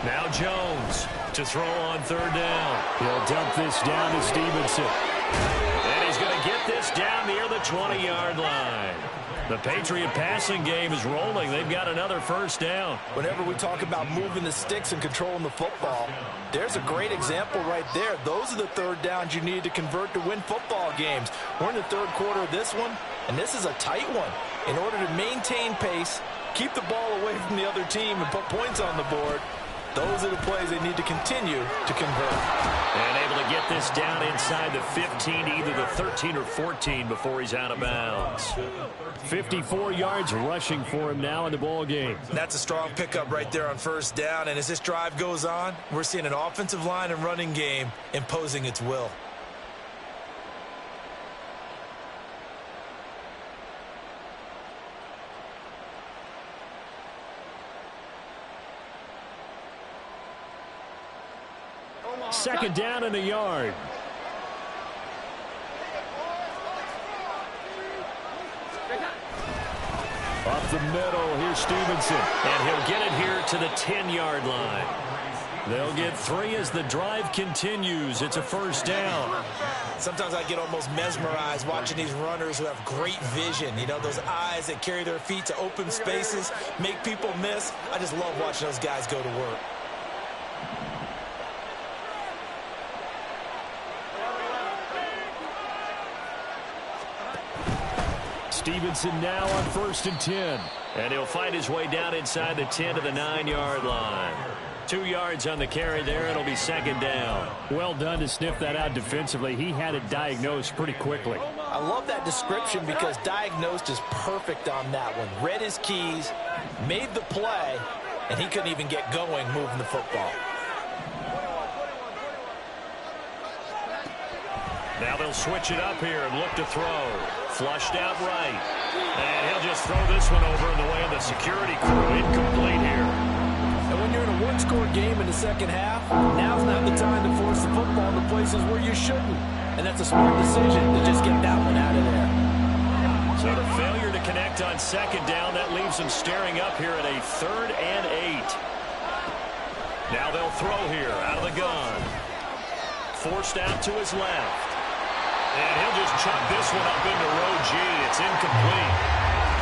Now Jones to throw on 3rd down. He'll dump this down to Stevenson. And he's going to get this down near the 20-yard line. The Patriot passing game is rolling. They've got another first down. Whenever we talk about moving the sticks and controlling the football, there's a great example right there. Those are the 3rd downs you need to convert to win football games. We're in the 3rd quarter of this one, and this is a tight one. In order to maintain pace, keep the ball away from the other team, and put points on the board, those are the plays they need to continue to convert. And able to get this down inside the 15, either the 13 or 14 before he's out of bounds. 54 yards rushing for him now in the ball game. That's a strong pickup right there on 1st down. And as this drive goes on, we're seeing an offensive line and running game imposing its will. Second down in the yard. Up the middle, here's Stevenson. And he'll get it here to the 10-yard line. They'll get 3 as the drive continues. It's a first down. Sometimes I get almost mesmerized watching these runners who have great vision. You know, those eyes that carry their feet to open spaces, make people miss. I just love watching those guys go to work. Stevenson now on 1st and 10. And he'll find his way down inside the 10 to the 9-yard line. 2 yards on the carry there. It'll be second down. Well done to sniff that out defensively. He had it diagnosed pretty quickly. I love that description because diagnosed is perfect on that one. Read his keys, made the play, and he couldn't even get going moving the football. Now they'll switch it up here and look to throw. Flushed out right. And he'll just throw this one over in the way of the security crew. Incomplete here. And when you're in a one-score game in the second half, now's not the time to force the football in the places where you shouldn't. And that's a smart decision to just get that one out of there. So the failure to connect on second down, that leaves them staring up here at a 3rd and 8. Now they'll throw here out of the gun. Forced out to his left. And he'll just chuck this one up into row G. It's incomplete.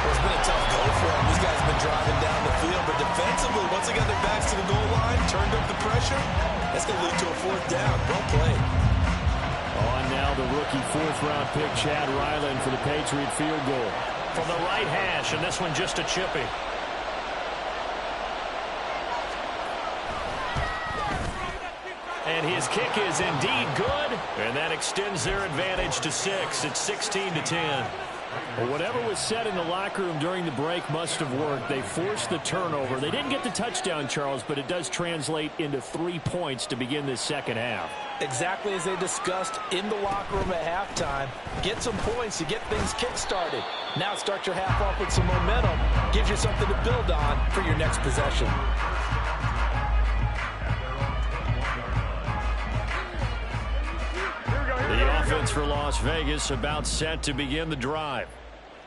Well, it's been a tough go for them. These guys have been driving down the field. But defensively, once they got their backs to the goal line, turned up the pressure, that's going to lead to a 4th down. Well played. On now now the rookie fourth-round pick Chad Ryland for the Patriot field goal. From the right hash, and this one just a chippy. And his kick is indeed good, and that extends their advantage to 6. It's 16-10. Well, whatever was said in the locker room during the break must have worked. They forced the turnover. They didn't get the touchdown, Charles, but it does translate into 3 points to begin this second half. Exactly as they discussed in the locker room at halftime. Get some points to get things kick-started. Now start your half off with some momentum. Gives you something to build on for your next possession. The offense for Las Vegas about set to begin the drive.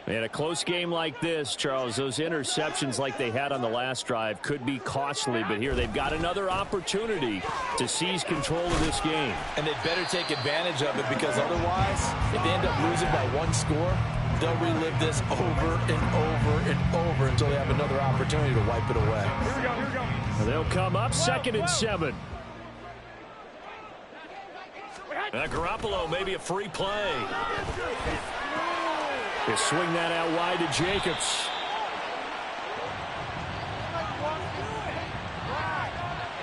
In a close game like this, Charles, those interceptions like they had on the last drive could be costly, but here they've got another opportunity to seize control of this game. And they'd better take advantage of it, because otherwise, if they end up losing by 1 score, they'll relive this over and over and over until they have another opportunity to wipe it away. Here we go. They'll come up 2nd and 7. Garoppolo, maybe a free play. They swing that out wide to Jacobs.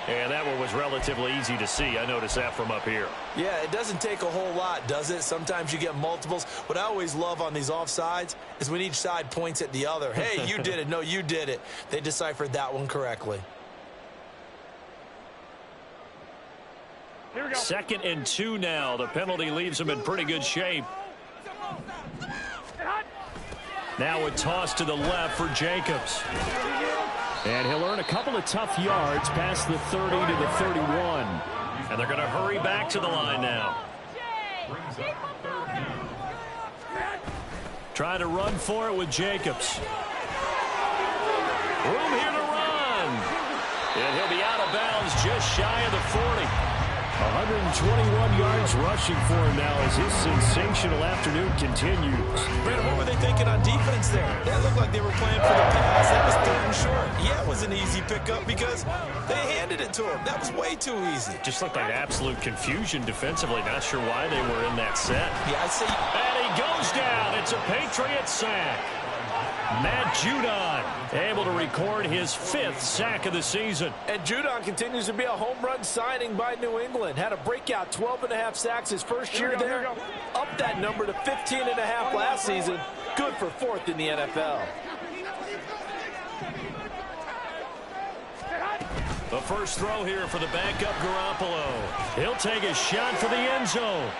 And that one was relatively easy to see. I noticed that from up here. Yeah, it doesn't take a whole lot, does it? Sometimes you get multiples. What I always love on these offsides is when each side points at the other. Hey, you did it. No, you did it. They deciphered that one correctly. 2nd and 2 now. The penalty leaves them in pretty good shape. Now a toss to the left for Jacobs. And he'll earn a couple of tough yards past the 30 to the 31. And they're going to hurry back to the line now. Try to run for it with Jacobs. Room here to run. And he'll be out of bounds just shy of the 40. 121 yards rushing for him now as his sensational afternoon continues. Brandon, what were they thinking on defense there? That looked like they were playing for the pass. That was 3rd and short. Yeah, it was an easy pickup because they handed it to him. That was way too easy. Just looked like absolute confusion defensively. Not sure why they were in that set. Yeah, I see. And he goes down. It's a Patriot sack. Matt Judon able to record his 5th sack of the season. And Judon continues to be a home run signing by New England. Had a breakout 12.5 sacks his first year there. Up that number to 15.5 last season. Good for 4th in the NFL. The first throw here for the backup Garoppolo. He'll take a shot for the end zone.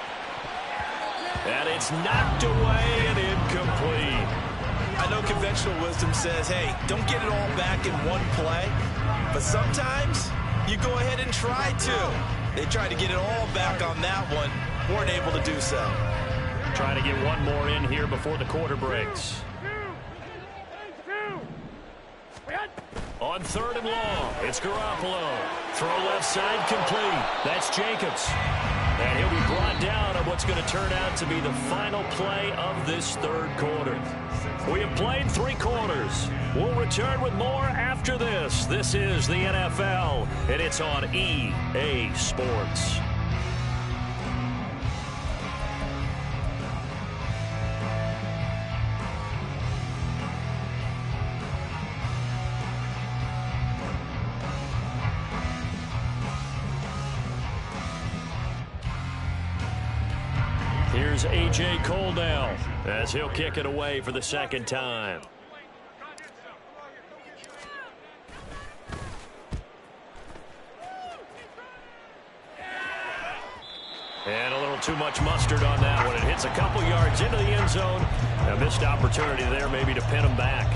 And it's knocked away and incomplete. I know conventional wisdom says, hey, don't get it all back in one play. But sometimes you go ahead and try to. They tried to get it all back on that one. Weren't able to do so. Trying to get one more in here before the quarter breaks. On 3rd and long, it's Garoppolo. Throw left side complete. That's Jacobs. And he'll be brought down on what's going to turn out to be the final play of this 3rd quarter. We have played 3 quarters. We'll return with more after this. This is the NFL, and it's on EA Sports. Here's A.J. Cole now as he'll kick it away for the 2nd time. And a little too much mustard on that one. It hits a couple yards into the end zone. A missed opportunity there maybe to pin him back.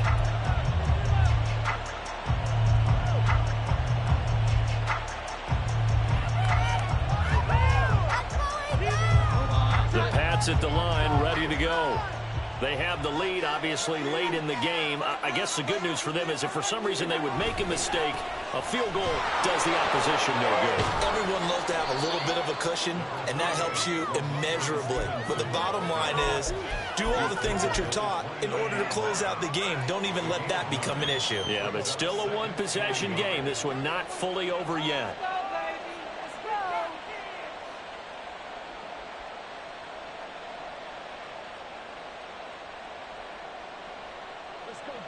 The Pats at the line, ready to go. They have the lead, obviously, late in the game. I guess the good news for them is if for some reason they would make a mistake, a field goal does the opposition no good. Everyone loves to have a little bit of a cushion, and that helps you immeasurably. But the bottom line is, do all the things that you're taught in order to close out the game. Don't even let that become an issue. Yeah, but still a one-possession game. This one not fully over yet.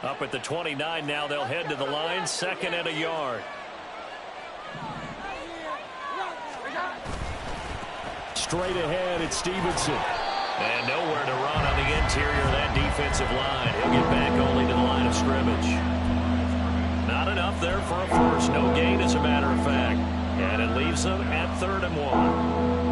Up at the 29 now, they'll head to the line, 2nd and a yard. Straight ahead, it's Stevenson. And nowhere to run on the interior of that defensive line. He'll get back only to the line of scrimmage. Not enough there for a first. No gain, as a matter of fact. And it leaves them at 3rd and 1.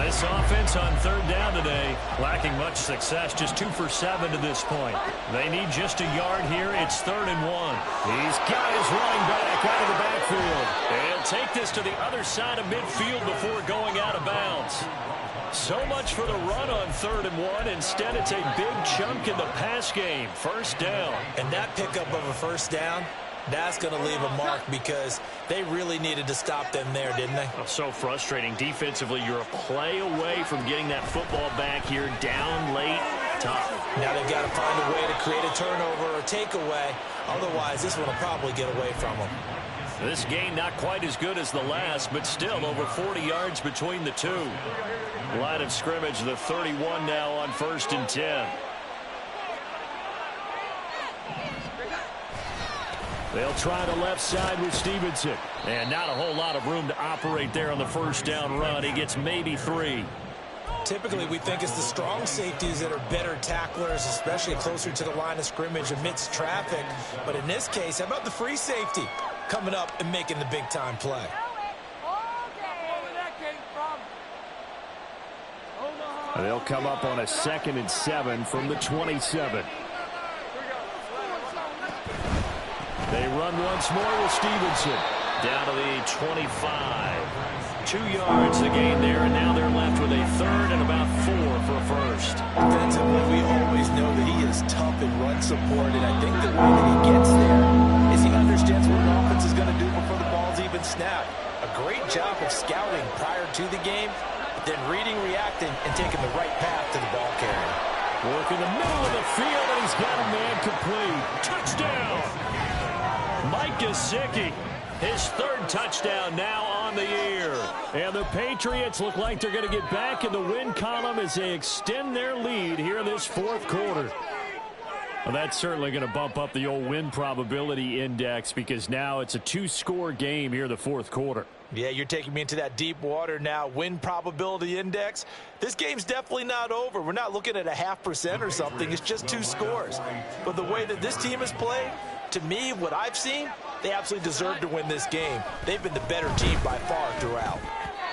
This offense on 3rd down today, lacking much success, just 2 for 7 to this point. They need just a yard here. It's 3rd and 1. He's got his running back out of the backfield. And take this to the other side of midfield before going out of bounds. So much for the run on 3rd and 1. Instead, it's a big chunk in the pass game. 1st down. And that pickup of a 1st down, that's going to leave a mark because they really needed to stop them there, didn't they? Oh, so frustrating. Defensively, you're a play away from getting that football back here, down late, tough. Now they've got to find a way to create a turnover or takeaway. Otherwise, this one will probably get away from them. This game not quite as good as the last, but still over 40 yards between the two. Line of scrimmage, the 31 now on 1st and 10. They'll try the left side with Stevenson. And not a whole lot of room to operate there on the 1st down run. He gets maybe 3. Typically, we think it's the strong safeties that are better tacklers, especially closer to the line of scrimmage amidst traffic. But in this case, how about the free safety coming up and making the big-time play? They'll come up on a 2nd and 7 from the 27. They run once more with Stevenson. Down to the 25. 2 yards the gain there, and now they're left with a 3rd and about 4 for a first. Defensively, we always know that he is tough and run support, and I think the way that he gets there is he understands what an offense is going to do before the ball's even snapped. A great job of scouting prior to the game, but then reading, reacting, and taking the right path to the ball carrier. Work in the middle of the field, and he's got a man complete. Touchdown! Mike Gesicki, his 3rd touchdown now on the year. And the Patriots look like they're going to get back in the win column as they extend their lead here in this 4th quarter. Well, that's certainly going to bump up the old win probability index because now it's a 2-score game here in the 4th quarter. Yeah, you're taking me into that deep water now. Win probability index. This game's definitely not over. We're not looking at a 0.5% or something. It's just 2 scores. But the way that this team has played, to me, what I've seen, they absolutely deserve to win this game. They've been the better team by far throughout.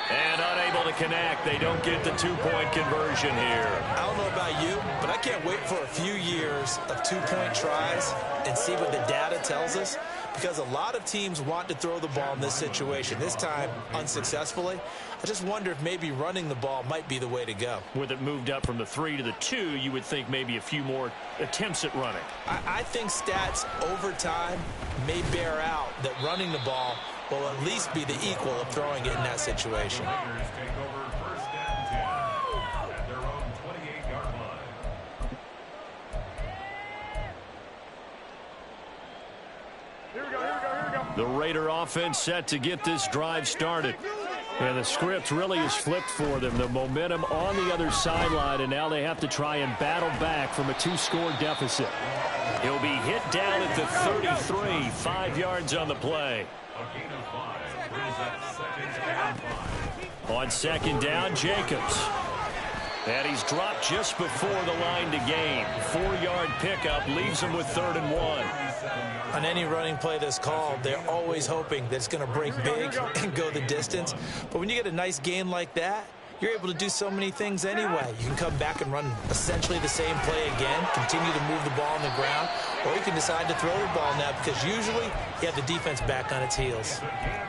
And unable to connect. They don't get the 2-point conversion here. I don't know about you, but I can't wait for a few years of 2-point tries and see what the data tells us, because a lot of teams want to throw the ball in this situation. This time, unsuccessfully. I just wonder if maybe running the ball might be the way to go. With it moved up from the 3 to the 2, you would think maybe a few more attempts at running. I think stats over time may bear out that running the ball will at least be the equal of throwing it in that situation. Raiders take over 1st and 10 at their own 28-yard line. Here we go. The Raider offense set to get this drive started. And the script really is flipped for them. The momentum on the other sideline, and now they have to try and battle back from a 2-score deficit. He'll be hit down at the 33, 5 yards on the play. A gain of 5 brings up 2nd and 5. On 2nd down, Jacobs. And he's dropped just before the line to gain. 4-yard pickup leaves him with 3rd and 1. On any running play that's called, they're always hoping that it's going to break big and go the distance. But when you get a nice gain like that, you're able to do so many things anyway. You can come back and run essentially the same play again, continue to move the ball on the ground, or you can decide to throw the ball now because usually you have the defense back on its heels.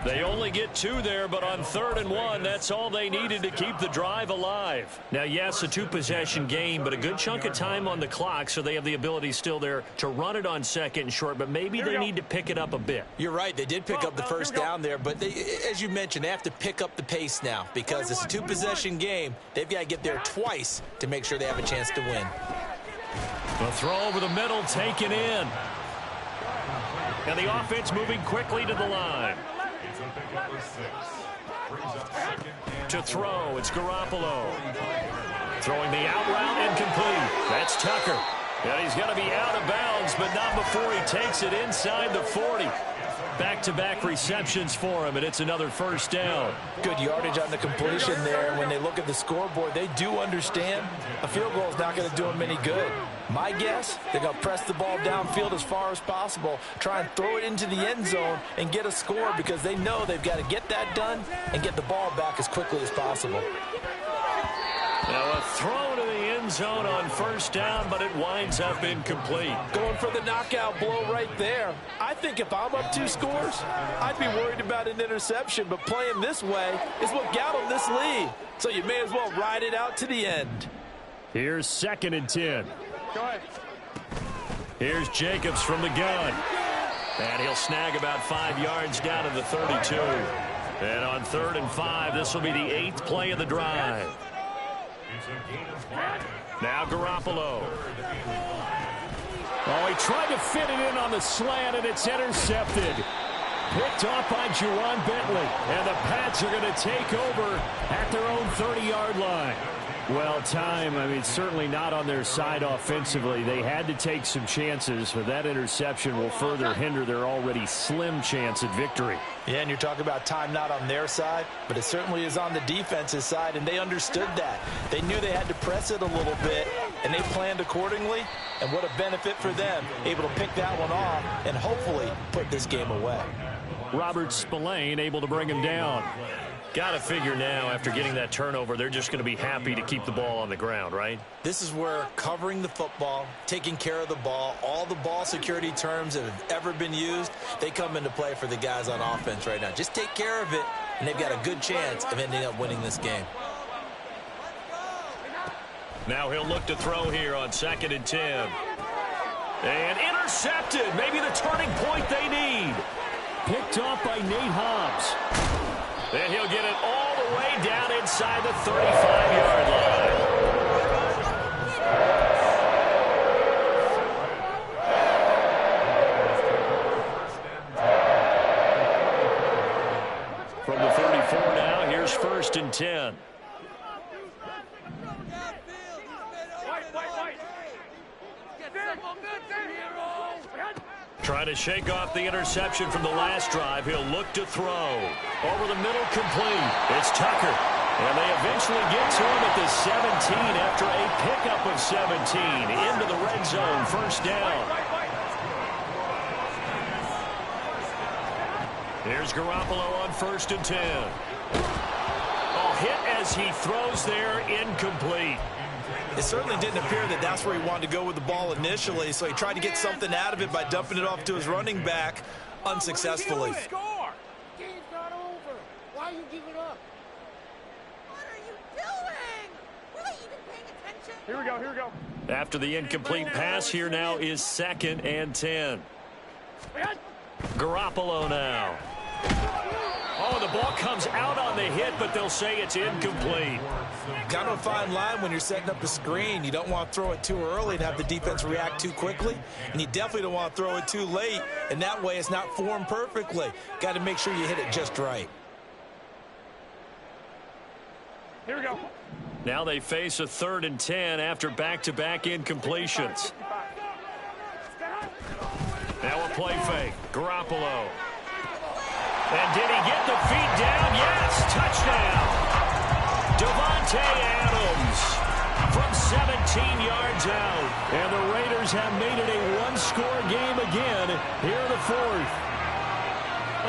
They only get 2 there, but on 3rd and 1, that's all they needed to keep the drive alive. Now, yes, a 2-possession game, but a good chunk of time on the clock, so they have the ability still there to run it on 2nd and short, but maybe they need to pick it up a bit. You're right. They did pick up the 1st down there, but they, as you mentioned, they have to pick up the pace now because it's a 2-possession game. They've got to get there twice to make sure they have a chance to win. The throw over the middle taken in. And the offense moving quickly to the line. It's a pickup of 6. To throw, it's Garoppolo. Throwing the out route incomplete. That's Tucker. And he's going to be out of bounds, but not before he takes it inside the 40. Back-to-back receptions for him, and it's another first down. Good yardage on the completion there. When they look at the scoreboard, they do understand a field goal is not going to do them any good. My guess, they're going to press the ball downfield as far as possible, try and throw it into the end zone and get a score because they know they've got to get that done and get the ball back as quickly as possible. Now a throw to the end zone on first down, but it winds up incomplete. Going for the knockout blow right there. I think if I'm up 2 scores, I'd be worried about an interception, but playing this way is what got them this lead. So you may as well ride it out to the end. Here's 2nd and 10. Go ahead. Here's Jacobs from the gun. And he'll snag about 5 yards down to the 32. And on 3rd and 5, this will be the 8th play of the drive. Now Garoppolo. Oh, he tried to fit it in on the slant, and it's intercepted. Picked off by Juwan Bentley. And the Pats are going to take over at their own 30-yard line. Well, certainly not on their side offensively. They had to take some chances, but that interception will further hinder their already slim chance at victory. Yeah, and you're talking about time not on their side, but it certainly is on the defense's side, and they understood that. They knew they had to press it a little bit, and they planned accordingly, and what a benefit for them, able to pick that one off and hopefully put this game away. Robert Spillane able to bring him down. Got to figure now, after getting that turnover, they're just going to be happy to keep the ball on the ground, right? This is where covering the football, taking care of the ball, all the ball security terms that have ever been used, they come into play for the guys on offense right now. Just take care of it, and they've got a good chance of ending up winning this game. Now he'll look to throw here on 2nd and 10. And intercepted. Maybe the turning point they need. Picked off by Nate Hobbs. And he'll get it all the way down inside the 35-yard line. From the 34 now, here's 1st and 10. Trying to shake off the interception from the last drive. He'll look to throw. Over the middle, complete. It's Tucker. And they eventually get to him at the 17 after a pickup of 17. Into the red zone, first down. Here's Garoppolo on 1st and 10. Oh, hit as he throws there, incomplete. It certainly didn't appear that that's where he wanted to go with the ball initially, so he tried to get something out of it by dumping it off to his running back unsuccessfully. Game's not over. Why are you giving up? What are you doing? Were they even paying attention? Here we go. After the incomplete pass, here now is 2nd and 10. Garoppolo now. Oh, the ball comes out on the hit, but they'll say it's incomplete. Got a fine line when you're setting up the screen. You don't want to throw it too early and have the defense react too quickly. And you definitely don't want to throw it too late. And that way it's not formed perfectly. Got to make sure you hit it just right. Here we go. Now they face a 3rd and 10 after back-to-back incompletions. Now a play fake. Garoppolo. And did he get the feet down? Yes, touchdown. Davante Adams from 17 yards out. And the Raiders have made it a one-score game again here in the 4th.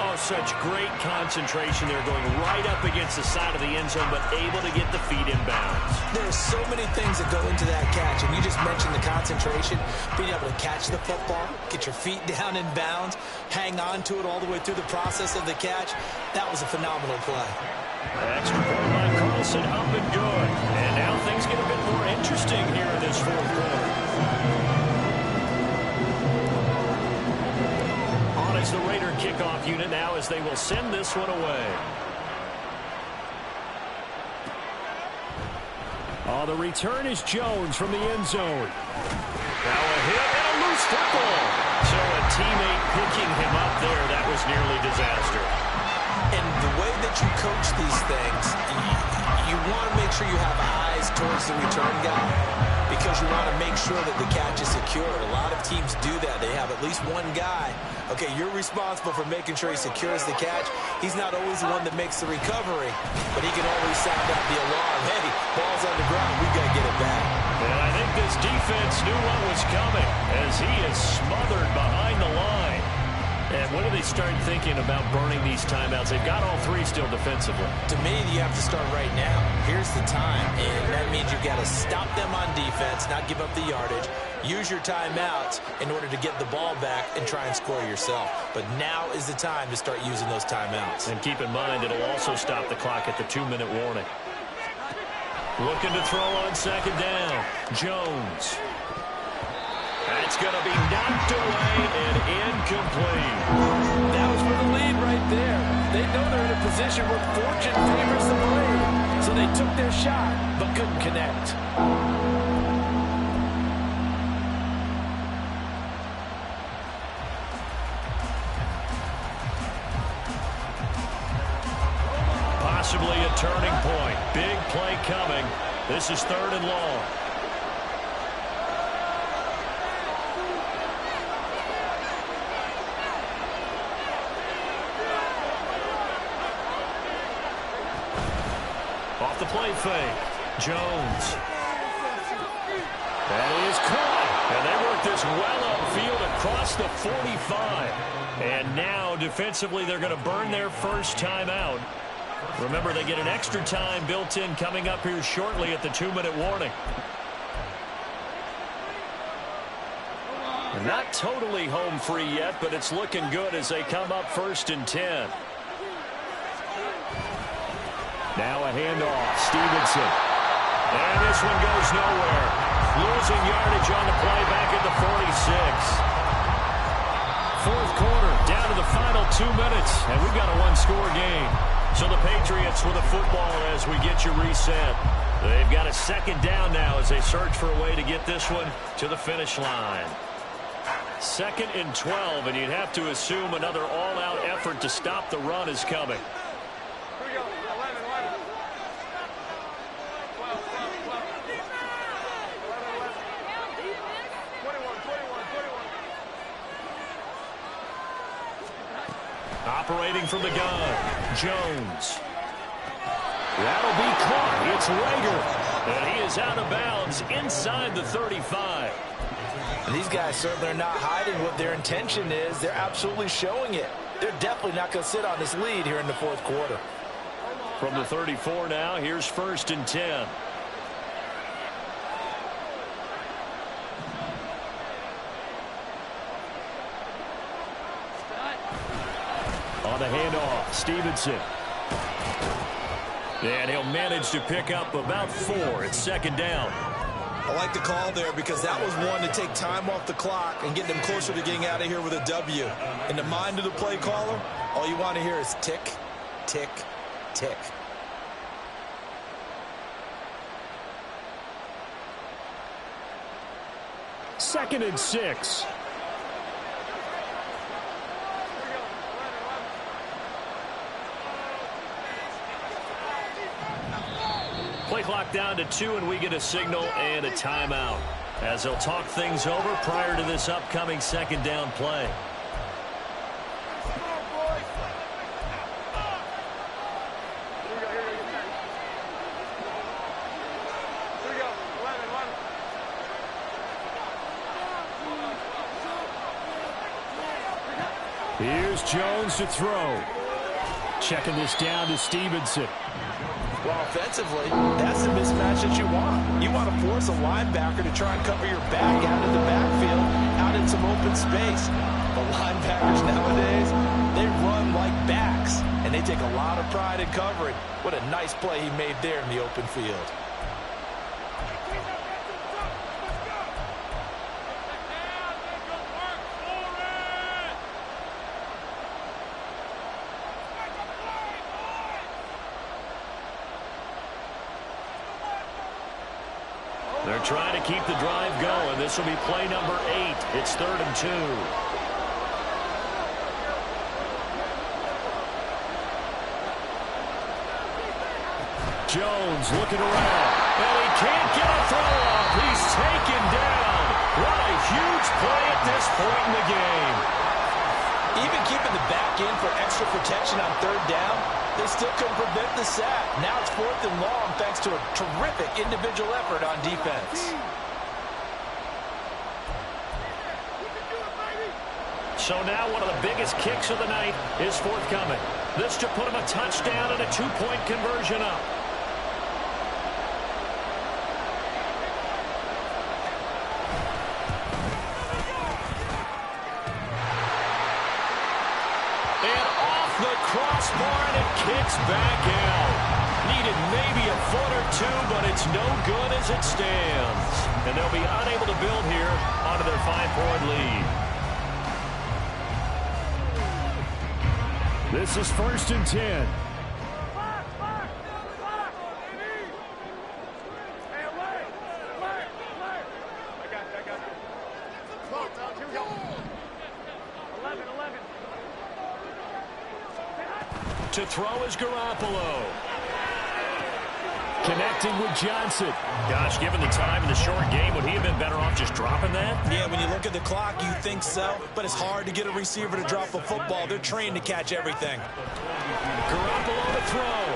Oh, such great concentration there, going right up against the side of the end zone, but able to get the feet in bounds. There's so many things that go into that catch, and you just mentioned the concentration, being able to catch the football, get your feet down in bounds, hang on to it all the way through the process of the catch. That was a phenomenal play. Extra point by Carlson, up and good. And now things get a bit more interesting here in this 4th quarter. As the Raider kickoff unit now, as they will send this one away. Oh, the return is Jones from the end zone. Now a hit and a loose football. So a teammate picking him up there. That was nearly disaster. And the way that you coach these things, you want to make sure you have eyes towards the return guy because you want to make sure that the catch is secured. A lot of teams do that. They have at least one guy. Okay, you're responsible for making sure he secures the catch. He's not always the one that makes the recovery, but he can always sound out the alarm. Hey, ball's on the ground. We've got to get it back. And I think this defense knew what was coming as he is smothered behind the line. And when do they start thinking about burning these timeouts? They've got all three still defensively. To me, you have to start right now. Here's the time, and that means you've got to stop them on defense, not give up the yardage. Use your timeouts in order to get the ball back and try and score yourself. But now is the time to start using those timeouts. And keep in mind, it'll also stop the clock at the 2-minute warning. Looking to throw on second down. Jones. That's going to be knocked away and incomplete. That was for the lead right there. They know they're in a position where fortune favors the brave. So they took their shot, but couldn't connect. Possibly a turning point. Big play coming. This is 3rd and long. Off the play fake. Jones. That is caught. And they work this well upfield across the 45. And now defensively they're going to burn their first timeout. Remember, they get an extra time built in coming up here shortly at the 2-minute warning. Not totally home free yet, but it's looking good as they come up 1st and 10. Now a handoff. Stevenson. And this one goes nowhere. Losing yardage on the play back at the 46. 4th quarter, down to the final 2 minutes, and we've got a one-score game. So the Patriots with a football as we get you reset. They've got a second down now as they search for a way to get this one to the finish line. 2nd and 12, and you'd have to assume another all-out effort to stop the run is coming. Operating from the gun, Jones. That'll be caught. It's Rager. And he is out of bounds inside the 35. And these guys certainly are not hiding what their intention is. They're absolutely showing it. They're definitely not going to sit on this lead here in the 4th quarter. From the 34 now, here's 1st and 10. On the handoff, Stevenson. And he'll manage to pick up about 4. It's 2nd down. I like the call there because that was one to take time off the clock and get them closer to getting out of here with a W. In the mind of the play caller, all you want to hear is tick, tick, tick. Second and 6. Play clock down to 2, and we get a signal and a timeout as they'll talk things over prior to this upcoming 2nd down play. Here's Jones to throw. Checking this down to Stevenson. Well, offensively, that's the mismatch that you want. You want to force a linebacker to try and cover your back out in the backfield, out in some open space. But linebackers nowadays, they run like backs, and they take a lot of pride in covering. What a nice play he made there in the open field. They're trying to keep the drive going. This will be play number 8. It's 3rd and 2. Jones looking around, and he can't get a throw off. He's taken down. What a huge play at this point in the game. Even keeping the back in for extra protection on third down, they still couldn't prevent the sack. Now it's 4th and long thanks to a terrific individual effort on defense. So now one of the biggest kicks of the night is forthcoming. This to put him a touchdown and a 2-point conversion up. And off the crossbar, and it kicks back out. Needed maybe a foot or two, but it's no good as it stands. And they'll be unable to build here onto their 5-point lead. This is 1st and 10. To throw is Garoppolo. Connecting with Johnson. Gosh, given the time in the short game, would he have been better off just dropping that? Yeah, when you look at the clock, you think so, but it's hard to get a receiver to drop a football. They're trained to catch everything. Garoppolo to throw.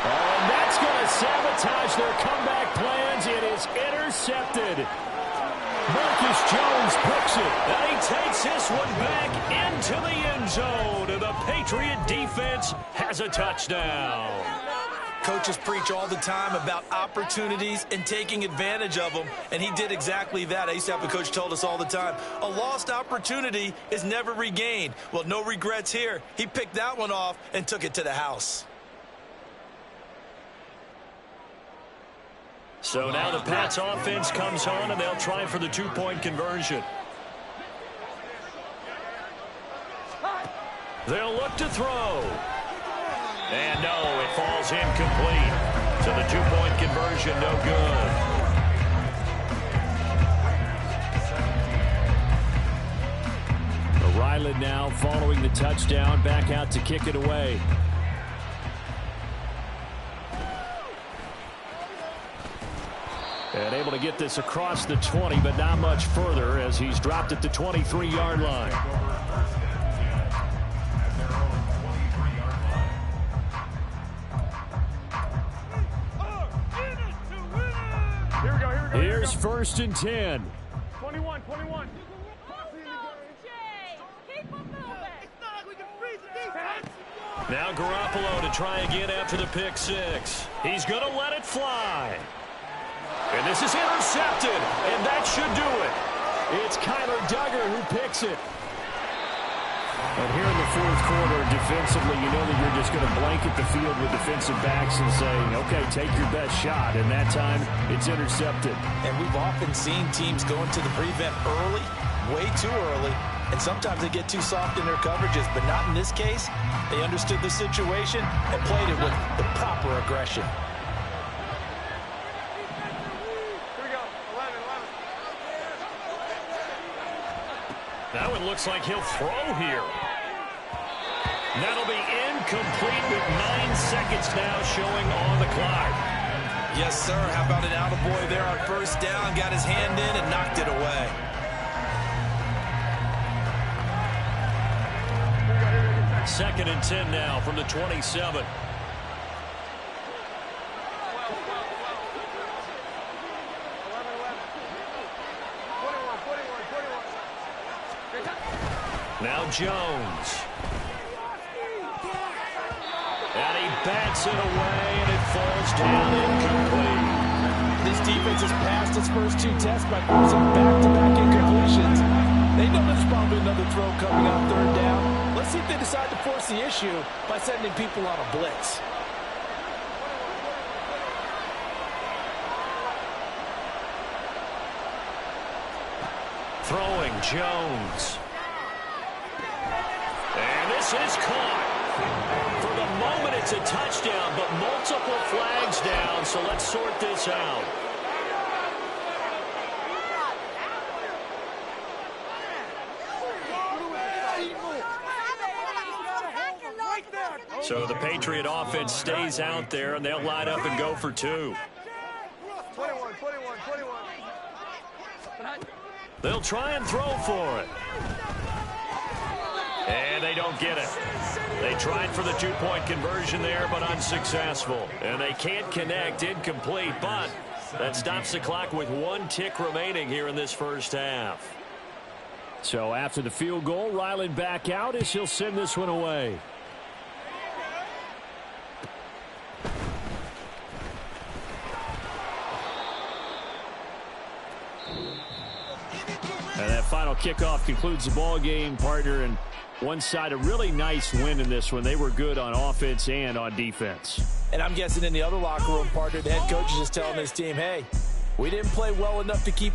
Oh, and that's going to sabotage their comeback plans. It is intercepted. Marcus Jones picks it, and he takes this one back into the end zone. And the Patriot defense has a touchdown. Coaches preach all the time about opportunities and taking advantage of them, and he did exactly that. I used to have a coach told us all the time, a lost opportunity is never regained. Well, no regrets here. He picked that one off and took it to the house. So now the Pats offense comes on, and they'll try for the 2-point conversion. They'll look to throw. And no, it falls incomplete. So the 2-point conversion, no good. Ryland now following the touchdown, back out to kick it away. And able to get this across the 20, but not much further as he's dropped at the 23-yard line. Here's 1st and 10. 21. Now Garoppolo to try again after the pick six. He's going to let it fly. And this is intercepted, and that should do it. It's Kyler Duggar who picks it. And here in the 4th quarter, defensively, you know that you're just going to blanket the field with defensive backs and say, okay, take your best shot. And that time, it's intercepted. And we've often seen teams go into the prevent early, way too early, and sometimes they get too soft in their coverages, but not in this case. They understood the situation and played it with the proper aggression. Now it looks like he'll throw here. That'll be incomplete with 9 seconds now showing on the clock. Yes, sir. How about an attaboy there on 1st down? Got his hand in and knocked it away. Second and 10 now from the 27. Now Jones. And he bats it away, and it falls down incomplete. This defense has passed its first 2 tests by forcing back-to-back incompletions. They know there's probably another throw coming on 3rd down. Let's see if they decide to force the issue by sending people on a blitz. Throwing Jones. And this is caught. For the moment, it's a touchdown, but multiple flags down, so let's sort this out. So the Patriot offense stays out there, and they'll line up and go for 2. 21. They'll try and throw for it. And they don't get it. They tried for the 2-point conversion there, but unsuccessful. And they can't connect, incomplete, but that stops the clock with 1 tick remaining here in this first half. So after the field goal, Ryland back out as he'll send this one away. And that final kickoff concludes the ball game, partner. And one side, a really nice win in this one. They were good on offense and on defense. And I'm guessing in the other locker room, partner, the head coach is just telling his team, hey, we didn't play well enough to keep